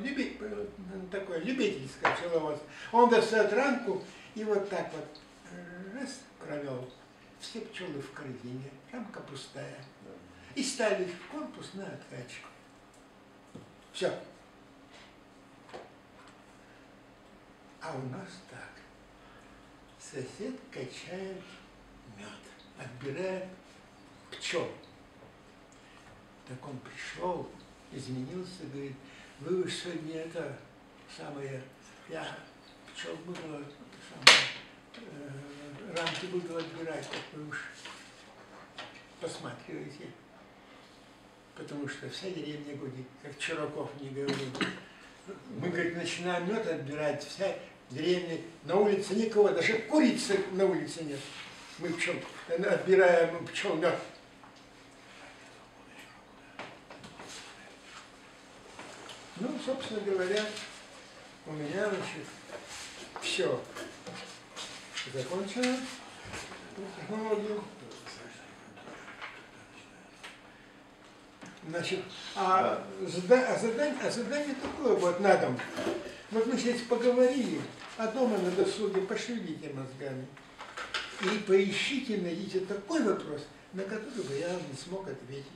такое любительское пчеловодство. Он достает рамку и вот так вот раз провел. Все пчелы в корзине, рамка пустая. И ставить в корпус на откачку. Все. А у нас так. Сосед качает мед, отбирает пчел. Так он пришел, изменился, говорит, вы уж сегодня это самое, я пчел буду, рамки буду отбирать, так вы уж посматривайте. Потому что вся деревня гудит, как Чураков мне говорил. Мы, говорит, начинаем мед отбирать, вся деревня, на улице никого, даже курицы на улице нет. Мы пчел, отбираем пчел мед. Ну, собственно говоря, у меня, значит, все закончено. Технологию. Значит, задание такое вот на дом. Вот мы сейчас поговорили, а дома на досуге пошевелите мозгами. И поищите, найдите такой вопрос, на который бы я не смог ответить.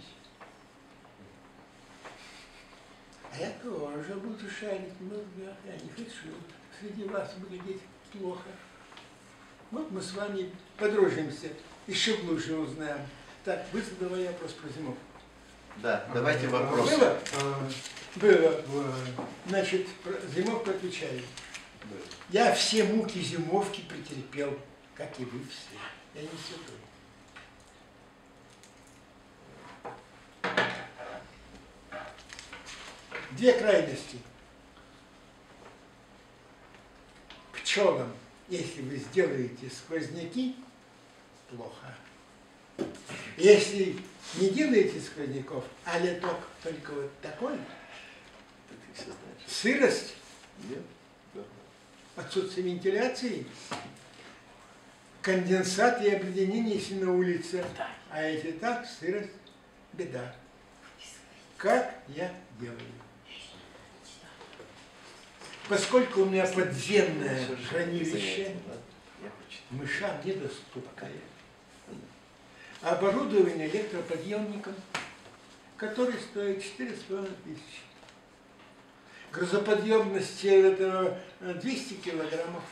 А я тоже буду шарить в мозгах, я не хочу среди вас выглядеть плохо. Вот мы с вами подружимся, еще глубже узнаем. Так, вы задавай вопрос про зимовку. Да, давайте вопрос. Было? Было. Значит, про зимовку отвечаю. Я все муки зимовки претерпел, как и вы все. Я не святой. Две крайности. Пчелам, если вы сделаете сквозняки, плохо. Если не делаете сквозняков, а леток только вот такой, сырость, отсутствие вентиляции, конденсат и обледенение, если на улице, а если так, сырость, беда. Как я делаю? Поскольку у меня подземное хранилище, мышам недоступное, оборудование электроподъемником, который стоит 4500. Грузоподъемность этого 200 килограммов.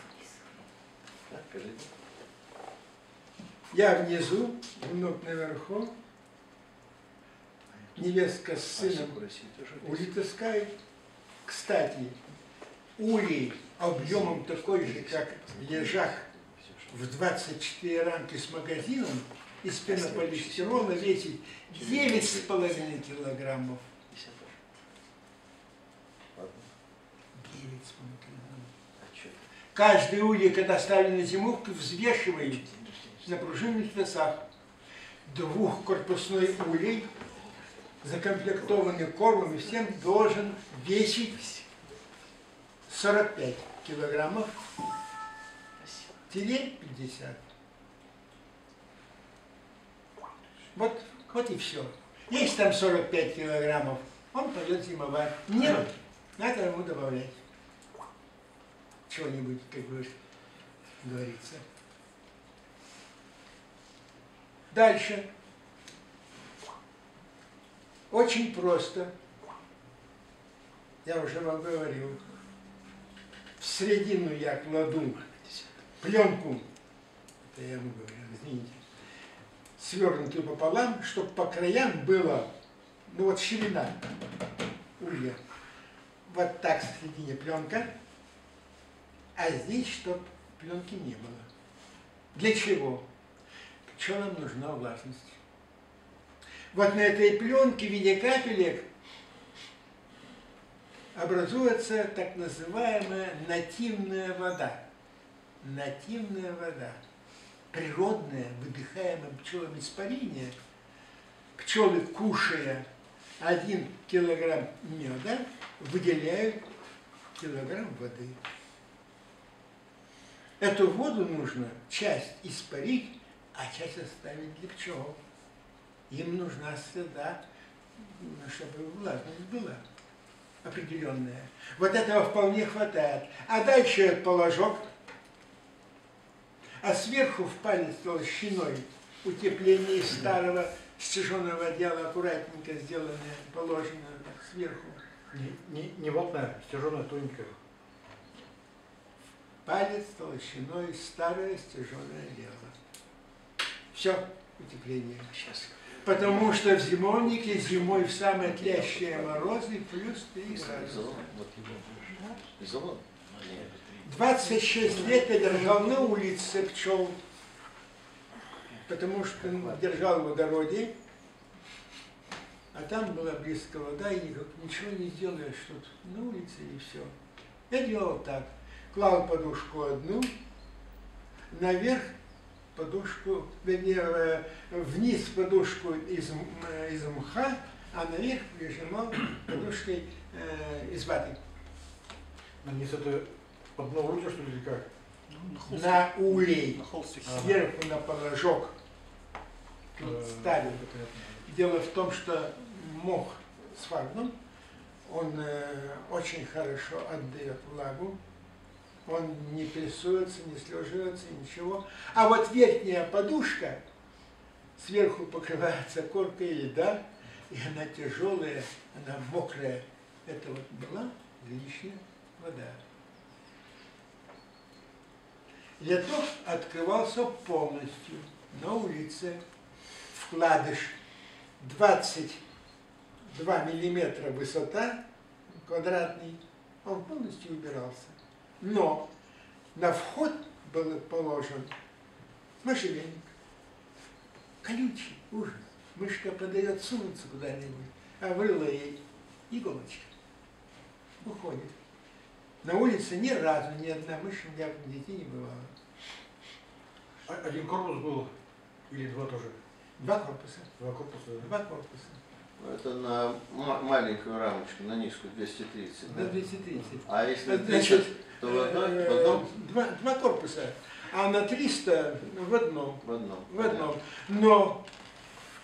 Я внизу, внук наверху, невестка с сыном улей таскает. Кстати, улей объемом такой же, как лежак в 24 рамки с магазином, из пенополистирола весит 9,5 килограммов. 9,5 килограммов. Каждый улей, когда ставили на зимовку, взвешивают на пружинных весах. Двухкорпусной улей, закомплектованный кормом и всем, должен весить 45 килограммов, тире 50. Вот и все. Есть там 45 килограммов, он пойдет зимовать. Нет, надо ему добавлять чего-нибудь, как говорится. Дальше. Очень просто. Я уже вам говорил. В середину я кладу пленку, это я ему говорю, извините, свернутую пополам, чтобы по краям было, ну вот ширина улья. Вот так в середине пленка, а здесь, чтобы пленки не было. Для чего? Пчелам нужна влажность. Вот на этой пленке в виде капелек образуется так называемая нативная вода. Нативная вода. Природное, выдыхаемое пчелами испарение. Пчелы, кушая 1 килограмм меда, выделяют килограмм воды. Эту воду нужно часть испарить, а часть оставить для пчел. Им нужна среда, чтобы влажность была определенная. Вот этого вполне хватает. А дальше этот положок, а сверху в палец толщиной утепление из старого стяженного одеяла, аккуратненько сделанное, положено сверху. Не ватная, стяженая, тоненькая. Палец толщиной старое стяженное одеяло. Все, утепление. Потому что в зимовнике зимой в самые тлящие морозы плюс 3 градуса. 26 лет я держал на улице пчел, потому что держал в огороде, а там была близко вода, и ничего не сделаешь тут на улице, и все. Я делал так. Клал подушку одну, наверх подушку, вернее, вниз подушку из мха, а наверх прижимал подушкой из ваты. Низ это под новую что ли, или как? На улей, сверху на положок ставил. Дело в том, что мох с фаргом, он очень хорошо отдает влагу, он не прессуется, не слеживается, ничего. А вот верхняя подушка сверху покрывается коркой льда, и она тяжелая, она мокрая. Это вот была лишняя вода. Ледок открывался полностью на улице. Вкладыш 22 миллиметра высота квадратный, он полностью убирался. Но на вход был положен можжевельник. Колючий, ужас. Мышка подает сунуться куда-нибудь, а врыла ей иголочка. Уходит. На улице ни разу ни одна мышь у меня в детей не бывала. Один корпус был или два тоже? Два корпуса. Два корпуса, да. Два корпуса. Это на маленькую рамочку, на низкую 230, На да? 230. А если 300, Значит, то в одном? Два корпуса. А на 300 в одном. В одном. В одном. Но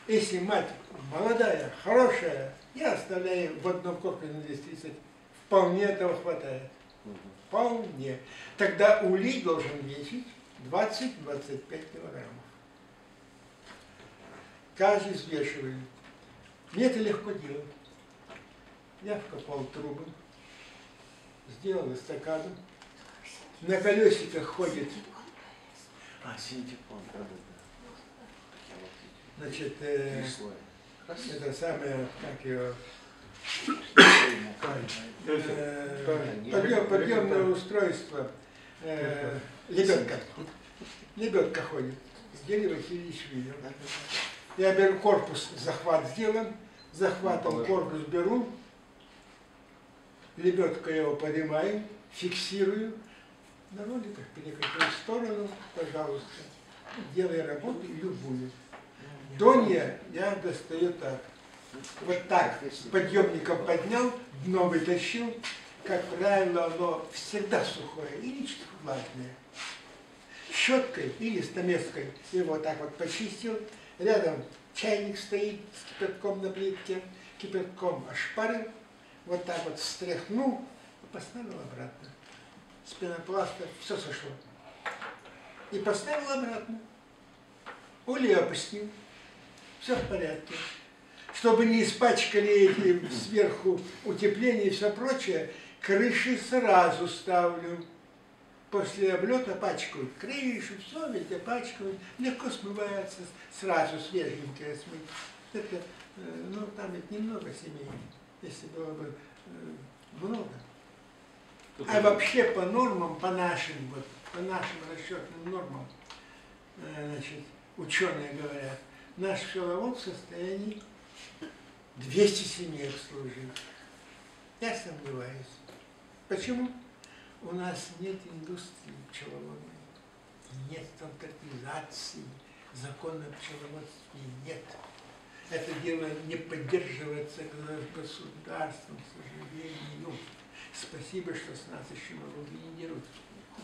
если мать молодая, хорошая, я оставляю в одном корпусе на 230. Вполне этого хватает. Вполне. Тогда улей должен весить 20-25 килограммов. Каждый взвешивает. Мне это легко делать. Я вкопал трубы, сделал эстакаду. На колесиках ходит, Синтепон, да. значит, Три слоя. это самое, как ее, подъемное устройство, лебедка. Лебедка ходит. Гелий Васильевич видел. Я беру корпус, захват сделан, захватом корпус беру, лебедкой его поднимаю, фиксирую, на роликах перекатываю в сторону, пожалуйста, делай работу любую. Донья я достаю так. Вот так, подъемником поднял, дно вытащил, как правило, оно всегда сухое или чуть влажное. Щеткой или стамеской его так вот почистил, рядом чайник стоит с кипятком на плитке, кипятком ошпарил, вот так вот встряхнул и поставил обратно. С пенопласта все сошло. И поставил обратно. Улей опустил. Все в порядке. Чтобы не испачкали эти сверху утепления и все прочее, крыши сразу ставлю. После облета пачкают крышу, все везде пачкают, легко смывается, сразу свеженькое смыть. Это, ну, там ведь немного семей, если было бы много. А вообще по нормам, по нашим расчетным нормам, значит, ученые говорят, наш пчеловод в состоянии 200 семей обслужить. Я сомневаюсь. Почему? У нас нет индустрии пчеловодной, нет стандартизации, закона о пчеловодстве нет. Это дело не поддерживается государством, к сожалению. Спасибо, что с нас еще налоги не дерут.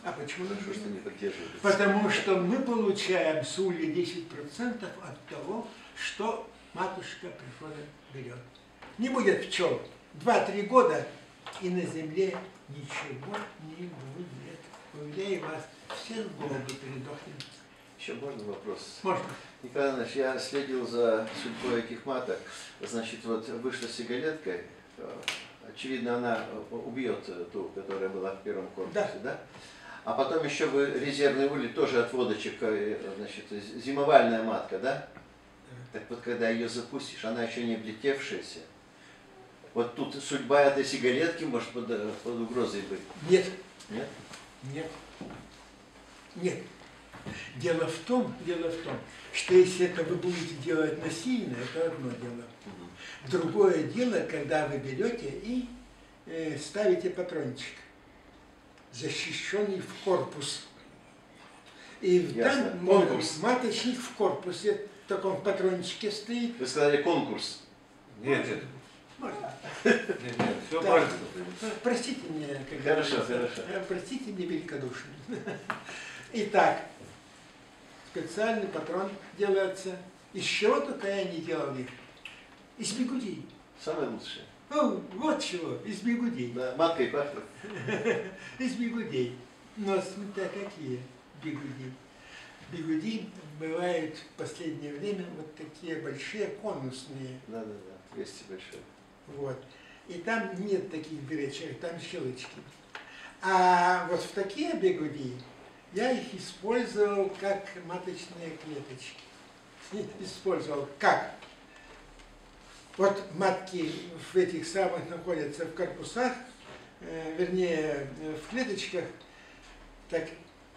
А почему? Хорошо, что не поддерживается. Потому что мы получаем с улья 10% от того, что матушка природа берет. Не будет пчел 2-3 года, и на земле ничего не будет. Уверяю вас, все с голоду передохнем. Еще можно вопрос? Можно. Николай Иванович, я следил за судьбой этих маток. Значит, вот вышла сигареткой, очевидно, она убьет ту, которая была в первом корпусе, да? А потом еще вы резервный улей, тоже от водочек, значит, зимовальная матка, да? Так вот, когда ее запустишь, она еще не облетевшаяся. Вот тут судьба этой сигаретки может под угрозой быть. Нет. Нет? Нет. Нет. Дело в том, что если это вы будете делать насильно, это одно дело. Другое дело, когда вы берете и ставите патрончик, защищенный в корпус. И там маточник в корпусе, в таком патрончике стоит. Вы сказали конкурс. Нет, нет. Можно. Нет, все Да. правильно. Простите меня, как Хорошо, говорится. хорошо. Простите мне великодушие. Итак, специальный патрон делается. Из чего только я не делал их. Из бигудей. Самое лучшее. О, вот чего, из бигудей. Да, маткой пахнет. Из бигудей. Но смотря какие бигуди. Бигуди бывают в последнее время вот такие большие, конусные. Да. 200 большой. Вот. И там нет таких дырочек, там щелочки. А вот в такие бигуди я их использовал как маточные клеточки. Использовал как? Вот матки в этих самых находятся в корпусах, вернее в клеточках, так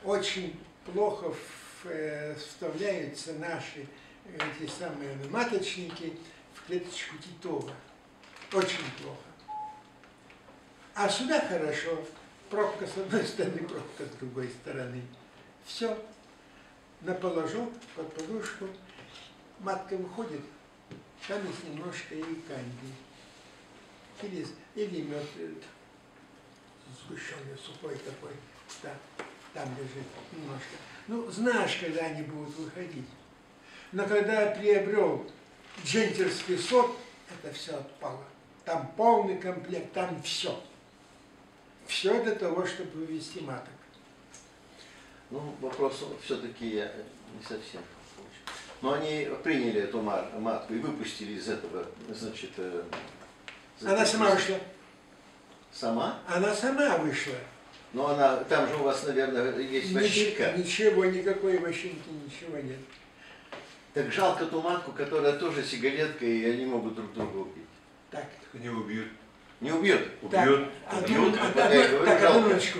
очень плохо вставляются наши эти самые маточники в клеточку Титова. Очень плохо. А сюда хорошо. Пробка с одной стороны, пробка с другой стороны. Все. На положок, под подушку. Матка выходит, там есть немножко и канди. Или мед сгущенный, сухой такой. Да, там лежит немножко. Ну, знаешь, когда они будут выходить. Но когда я приобрел джентерский сорт, это все отпало. Там полный комплект, там все. Все для того, чтобы вывести маток. Ну, вопрос все-таки я не совсем получил. Но они приняли эту матку и выпустили из этого, значит... Она сама вышла. Сама? Она сама вышла. Но она, там же у вас, наверное, есть вощинка. Ничего, никакой вощинки, ничего нет. Так жалко ту матку, которая тоже сигаретка, и они могут друг друга убить. Так. Не убьют. Не убьет? Убьют. Убьют, а пока я говорю, так, жалко. одну минуточку.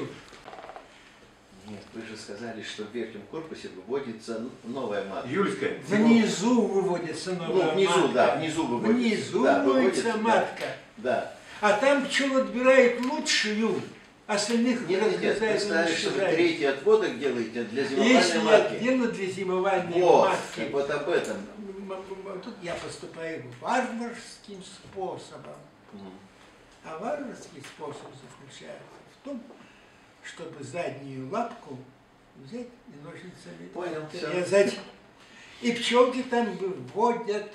Нет, вы же сказали, что в верхнем корпусе выводится новая матка. Юльская. Внизу выводится новая матка. Ну, внизу, да, внизу выводится. Внизу да, выводится матка. Да. А там пчел отбирает лучшую, остальных Нет, разрезает и представили, что вы уничтожает. третий отводок делаете для зимования Если я матки. делаю для зимования Вот, матки, так вот об этом. тут я поступаю варварским способом. А варварский способ заключается в том, чтобы заднюю лапку взять и ножницами Понял, всё. отрезать. И пчелки там выводят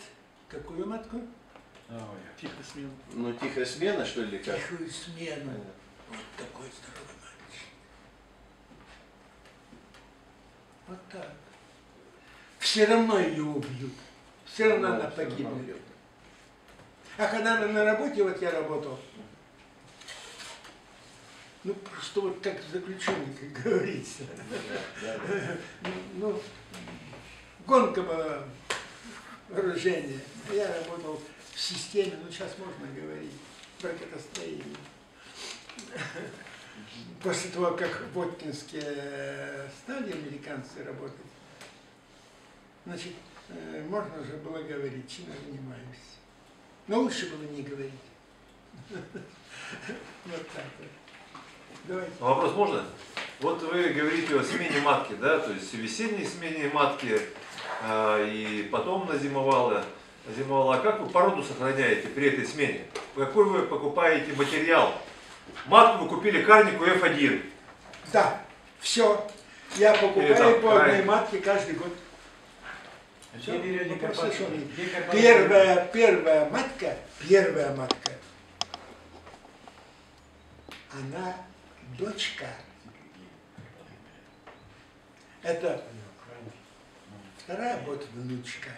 какую матку? Тихосмена. Ну, тихая смена, что ли, как? Тихую смену. Вот такой здоровый мальчик. Вот так. Все равно ее убьют. Все равно она погибнет. А когда она на работе, вот я работал, ну просто вот как заключенный, как говорится. Ну, гонка была вооружения. Я работал в системе, ну сейчас можно говорить, бракетостроение. После того, как в Воткинске стали американцы работать, значит, можно уже было говорить, чем я занимаюсь. Но лучше было не говорить. Вот так вот. Давайте. Вопрос можно? Вот вы говорите о смене матки, да, то есть весенней смене матки, и потом назимовала. А как вы породу сохраняете при этой смене? Какой вы покупаете материал? Матку вы купили карнику F1. Да, все. Я покупаю там по одной край. матке каждый год. Где берете карпатскую? Первая матка, она дочка. Это вторая вот внучка.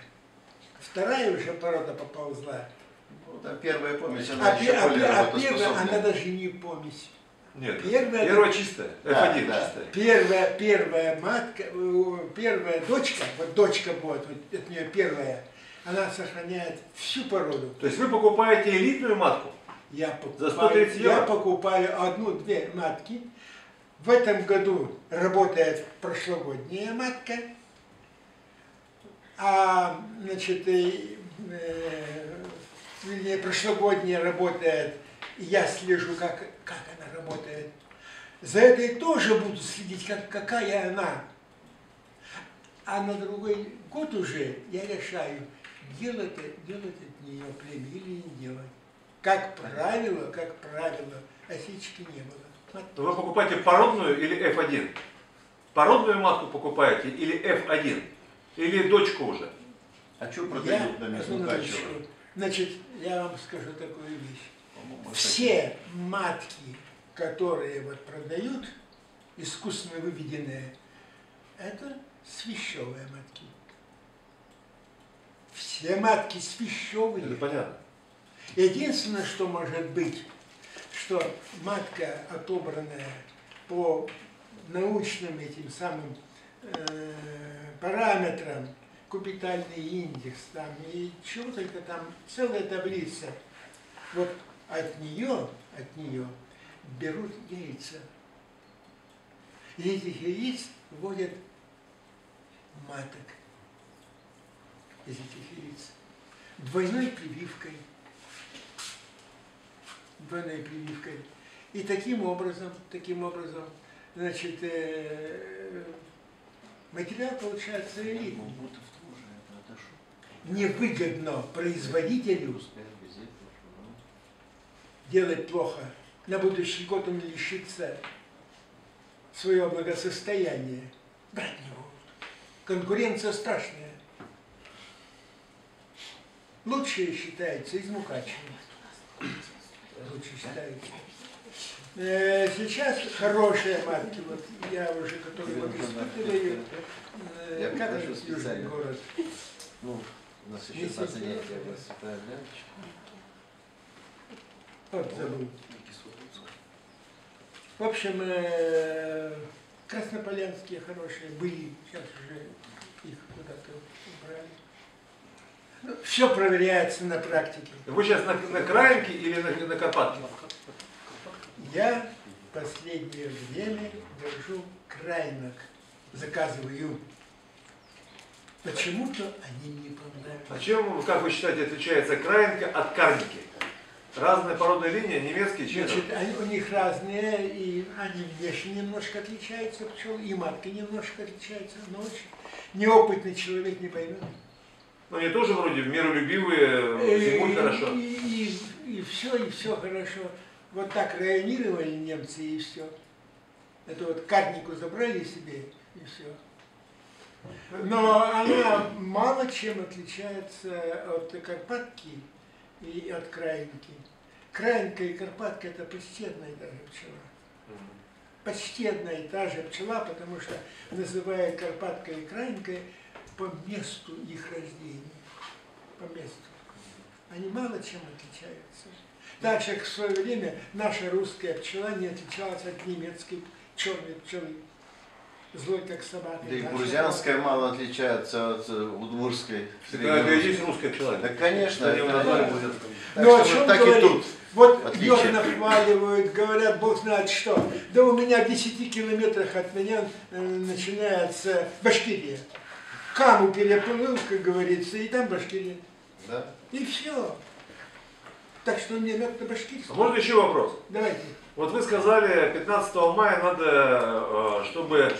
Вторая уже порода поползла. Ну, там первая помесь, она А еще более первая, работоспособная. она даже не помесь. Нет, Первая- первая чистая. Да, F1 да. чистая. Первая матка, первая дочка, вот дочка будет, вот от нее первая, она сохраняет всю породу. То есть вы покупаете элитную матку? Я За 130 евро? я покупаю одну-две матки. В этом году работает прошлогодняя матка. А, значит, вернее, прошлогодняя работает, и я слежу, как она работает. За этой тоже буду следить, какая она. А на другой год уже я решаю, делать от нее племя или не делать. Как правило, осечки не было. То вы покупаете породную или F1? Породную матку покупаете или F1? Или дочку уже? А что продают на одну Мизмукачево? минуточку. Значит, я вам скажу такую вещь. все матки, которые вот продают, искусственно выведенные, это свящевые матки. Все матки свящевые. Это понятно. Единственное, что может быть, что матка, отобранная по научным этим самым параметрам, кубитальный индекс там и чего только там, целая таблица, вот от нее берут яйца. И этих яиц вводят маток из этих яиц двойной прививкой. И таким образом, значит, материал получается элитный. Невыгодно производителю делать плохо. На будущий год он лишится своего благосостояния. Брать не будут. Конкуренция страшная. Лучшее считается из Мукачева. Лучше считается. Сейчас хорошие матки, вот я уже который год испытываю, как это южный город. Ну, у нас еще 2 занятия в Святая Гляночка. Вот забыл. В общем, краснополянские хорошие были, сейчас уже их куда-то убрали. Ну, все проверяется на практике. Вы сейчас на Краинке или на Карпатке? Я в последнее время держу крайнок, заказываю. Почему-то они мне понравились. А чем, как вы считаете, отличается Краинка от Карники? Разная породная линия, немецкие, чьи? Значит, у них разные, и они внешне немножко отличаются, пчелы, и матка немножко отличается, но очень неопытный человек не поймет. Ну, они тоже вроде миролюбивые, зимой хорошо. И все хорошо. Вот так районировали немцы, и все. Это вот Карнику забрали себе, и все. Но она мало чем отличается от Карпатки и от Краинки. Краинка и Карпатка – это почти одна и та же пчела. Почти одна и та же пчела, потому что называют Карпаткой и Краинкой по месту их рождения. По месту. Они мало чем отличаются. Так же, как в свое время наша русская пчела не отличалась от немецкой черной пчелы. Злой, как собака. Да и грузианская мало отличается от удмуртской. Это и есть русская пчела. Да, конечно. Это название будет. Так Ну, о что чем вот так говорить? и тут. Вот отличие. ее нахваливают, говорят, Бог знает что. Да у меня в 10 километрах от меня начинается Башкирия. Каму переплыл, как говорится, и там Башкирия. Да. И все. Так что мне надо башкирский. Можно еще вопрос? Давайте. Вот вы сказали, 15 мая надо, чтобы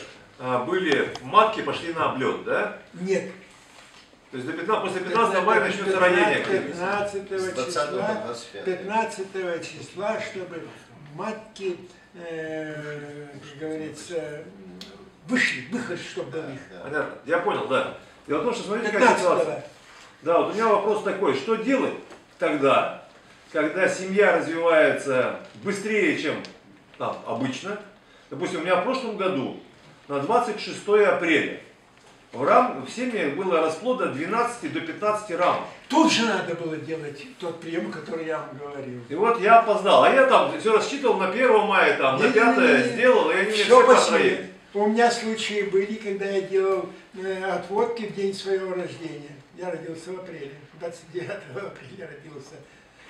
были матки, пошли на облет, да? Нет. То есть после 15 мая начнется ранение. 15 С 20 числа, по 25. 15 числа, чтобы матки, как говорится, выход, чтобы был их. Да. Понятно. Я понял, да. Дело в том, что смотрите, какая ситуация. 15-го. Да, вот у меня вопрос такой, что делать тогда, когда семья развивается быстрее, чем там, обычно? Допустим, у меня в прошлом году на 26 апреля в семье было расплода 12 до 15 рамок. Тут же надо было делать тот прием, который я вам говорил. И вот я опоздал, а я там все рассчитывал на 1 мая, там, на 5 сделал, и они мне все построили. У меня случаи были, когда я делал отводки в день своего рождения. Я родился в апреле, 29 апреля родился.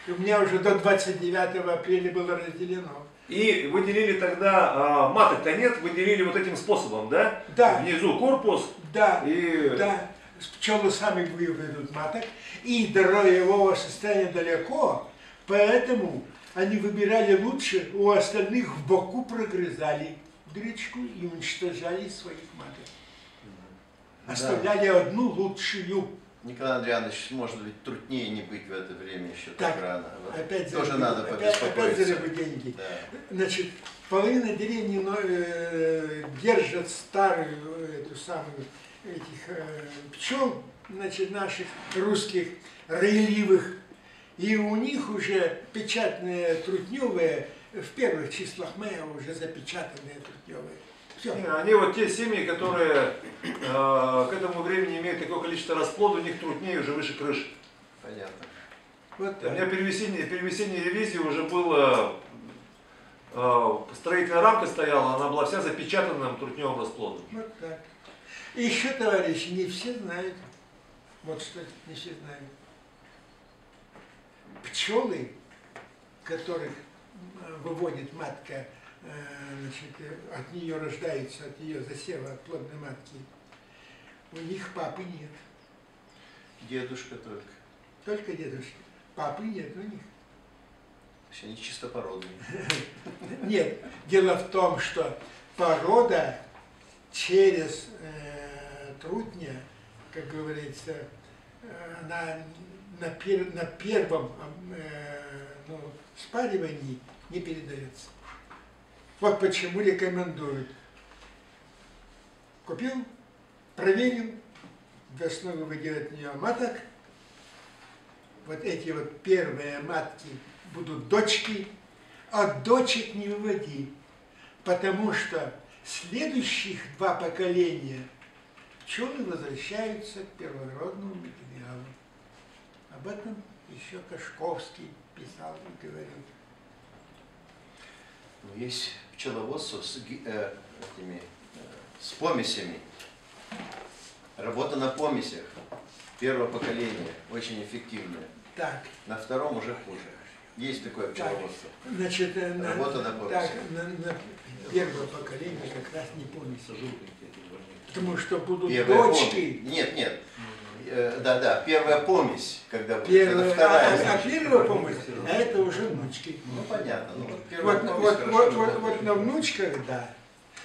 И у меня уже до 29 апреля было разделено. И вы делили тогда, маток-то нет, вы делили вот этим способом, да? Да. Внизу корпус. Да, И... да. Пчелы сами выведут маток, и до роевого состояния далеко, поэтому они выбирали лучше, у остальных в боку прогрызали дырочку и уничтожали своих маток. Оставляли одну лучшую. Николай Андрианович, может быть, труднее не быть в это время еще Так, так рано. Вот опять за тоже рыбу, надо опять побеспокоиться. за рыбу деньги. Да. Значит, половина деревни держат старую эту самую этих пчел, значит, наших русских, рыливых. И у них уже печатные трутневые, в первых числах мая уже запечатанные трутневые. Все. Не, они вот те семьи, которые к этому времени имеют такое количество расплода, у них трутней уже выше крыши. Понятно. Вот У меня так. при весенней ревизии уже было, строительная рамка стояла, она была вся запечатана трутневым расплодом. Вот так. И еще, товарищи, не все знают. Вот что не все знают. Пчелы, которых выводит матка, значит, от нее рождаются, от ее засева, от плодной матки, у них папы нет. Дедушка только. Только дедушки. Папы нет у них. То есть они чистопородные. Нет, дело в том, что порода через трутня, как говорится, она на первом спаривании не передается. Вот почему рекомендуют. Купил, проверил, весной выводил от нее маток. Вот эти вот первые матки будут дочки, а дочек не выводи, потому что следующих 2 поколения пчелы возвращаются к первородному материалу. Об этом еще Кашковский писал и говорил. Есть пчеловодство с помесями. Работа на помесях. Первого поколения. Очень эффективная. Так. На втором уже хуже. Есть такое пчеловодство. Значит, Работа на помесях. на первое поколение как раз не помеси. Потому что будут Первая дочки. Нет, нет. Да, первая помесь, когда будет. Первая, Это вторая. а первая помощь, а это уже внучки. Ну понятно. Ну, первая Вот, помесь хорошо. вот на внучках, да.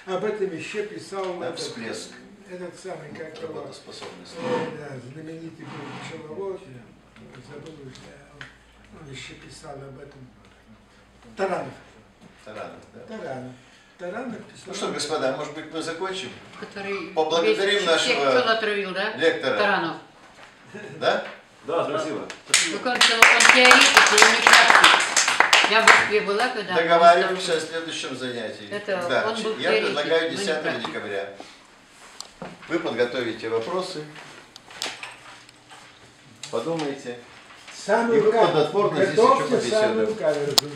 Об этом еще писал Да, всплеск. этот самый, как его, Работоспособность. да, знаменитый был пчеловод, забыл уже, он еще писал об этом. Таранов. Таранов, да. Таранов писал. Ну что, господа, может быть, мы закончим? Который Поблагодарим всех нашего пчел отравил, да? лектора. Таранов. Да? Да, спасибо. Только он теоретик, он не практик. Я в Москве была, когда... Договариваемся о следующем занятии. Это Да, он был я теоретик, предлагаю но не 10 практик. декабря. Вы подготовите вопросы, подумайте. Самую И вы каверзу. плодотворно здесь Готовьте еще побеседуем. самую каверзу.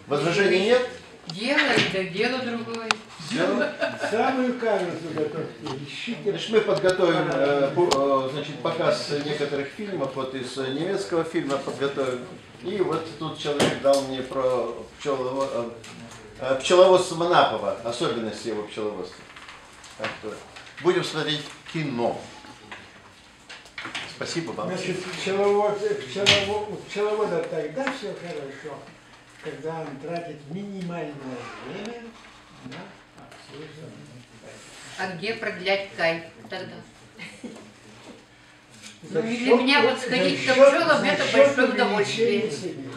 Возражений нет? Делай, да дело другое. Самую каверзу готовьте. Ищите. Значит, мы подготовим значит, показ некоторых фильмов, вот из немецкого фильма подготовим. И вот тут человек дал мне про пчеловодство Манапова, особенности его пчеловодства. Так что будем смотреть кино. Спасибо вам. Значит, у пчеловода тогда все хорошо, когда он тратит минимальное время на обслуживание. А где продлять кайф тогда? За Ну, и для счет- меня вот за сходить к счет- пчелам за это счет большое увеличения удовольствие. семьи.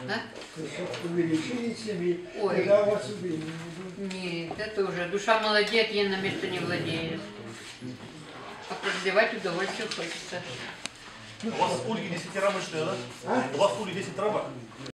А? За счет увеличения семьи. Ой. Когда у вас увеличение. Нет, это уже душа молодеет, ей на место не владеет. А продлевать удовольствие хочется. У вас ульи 10 рамочные, да? А? У вас ульи 10 рамок?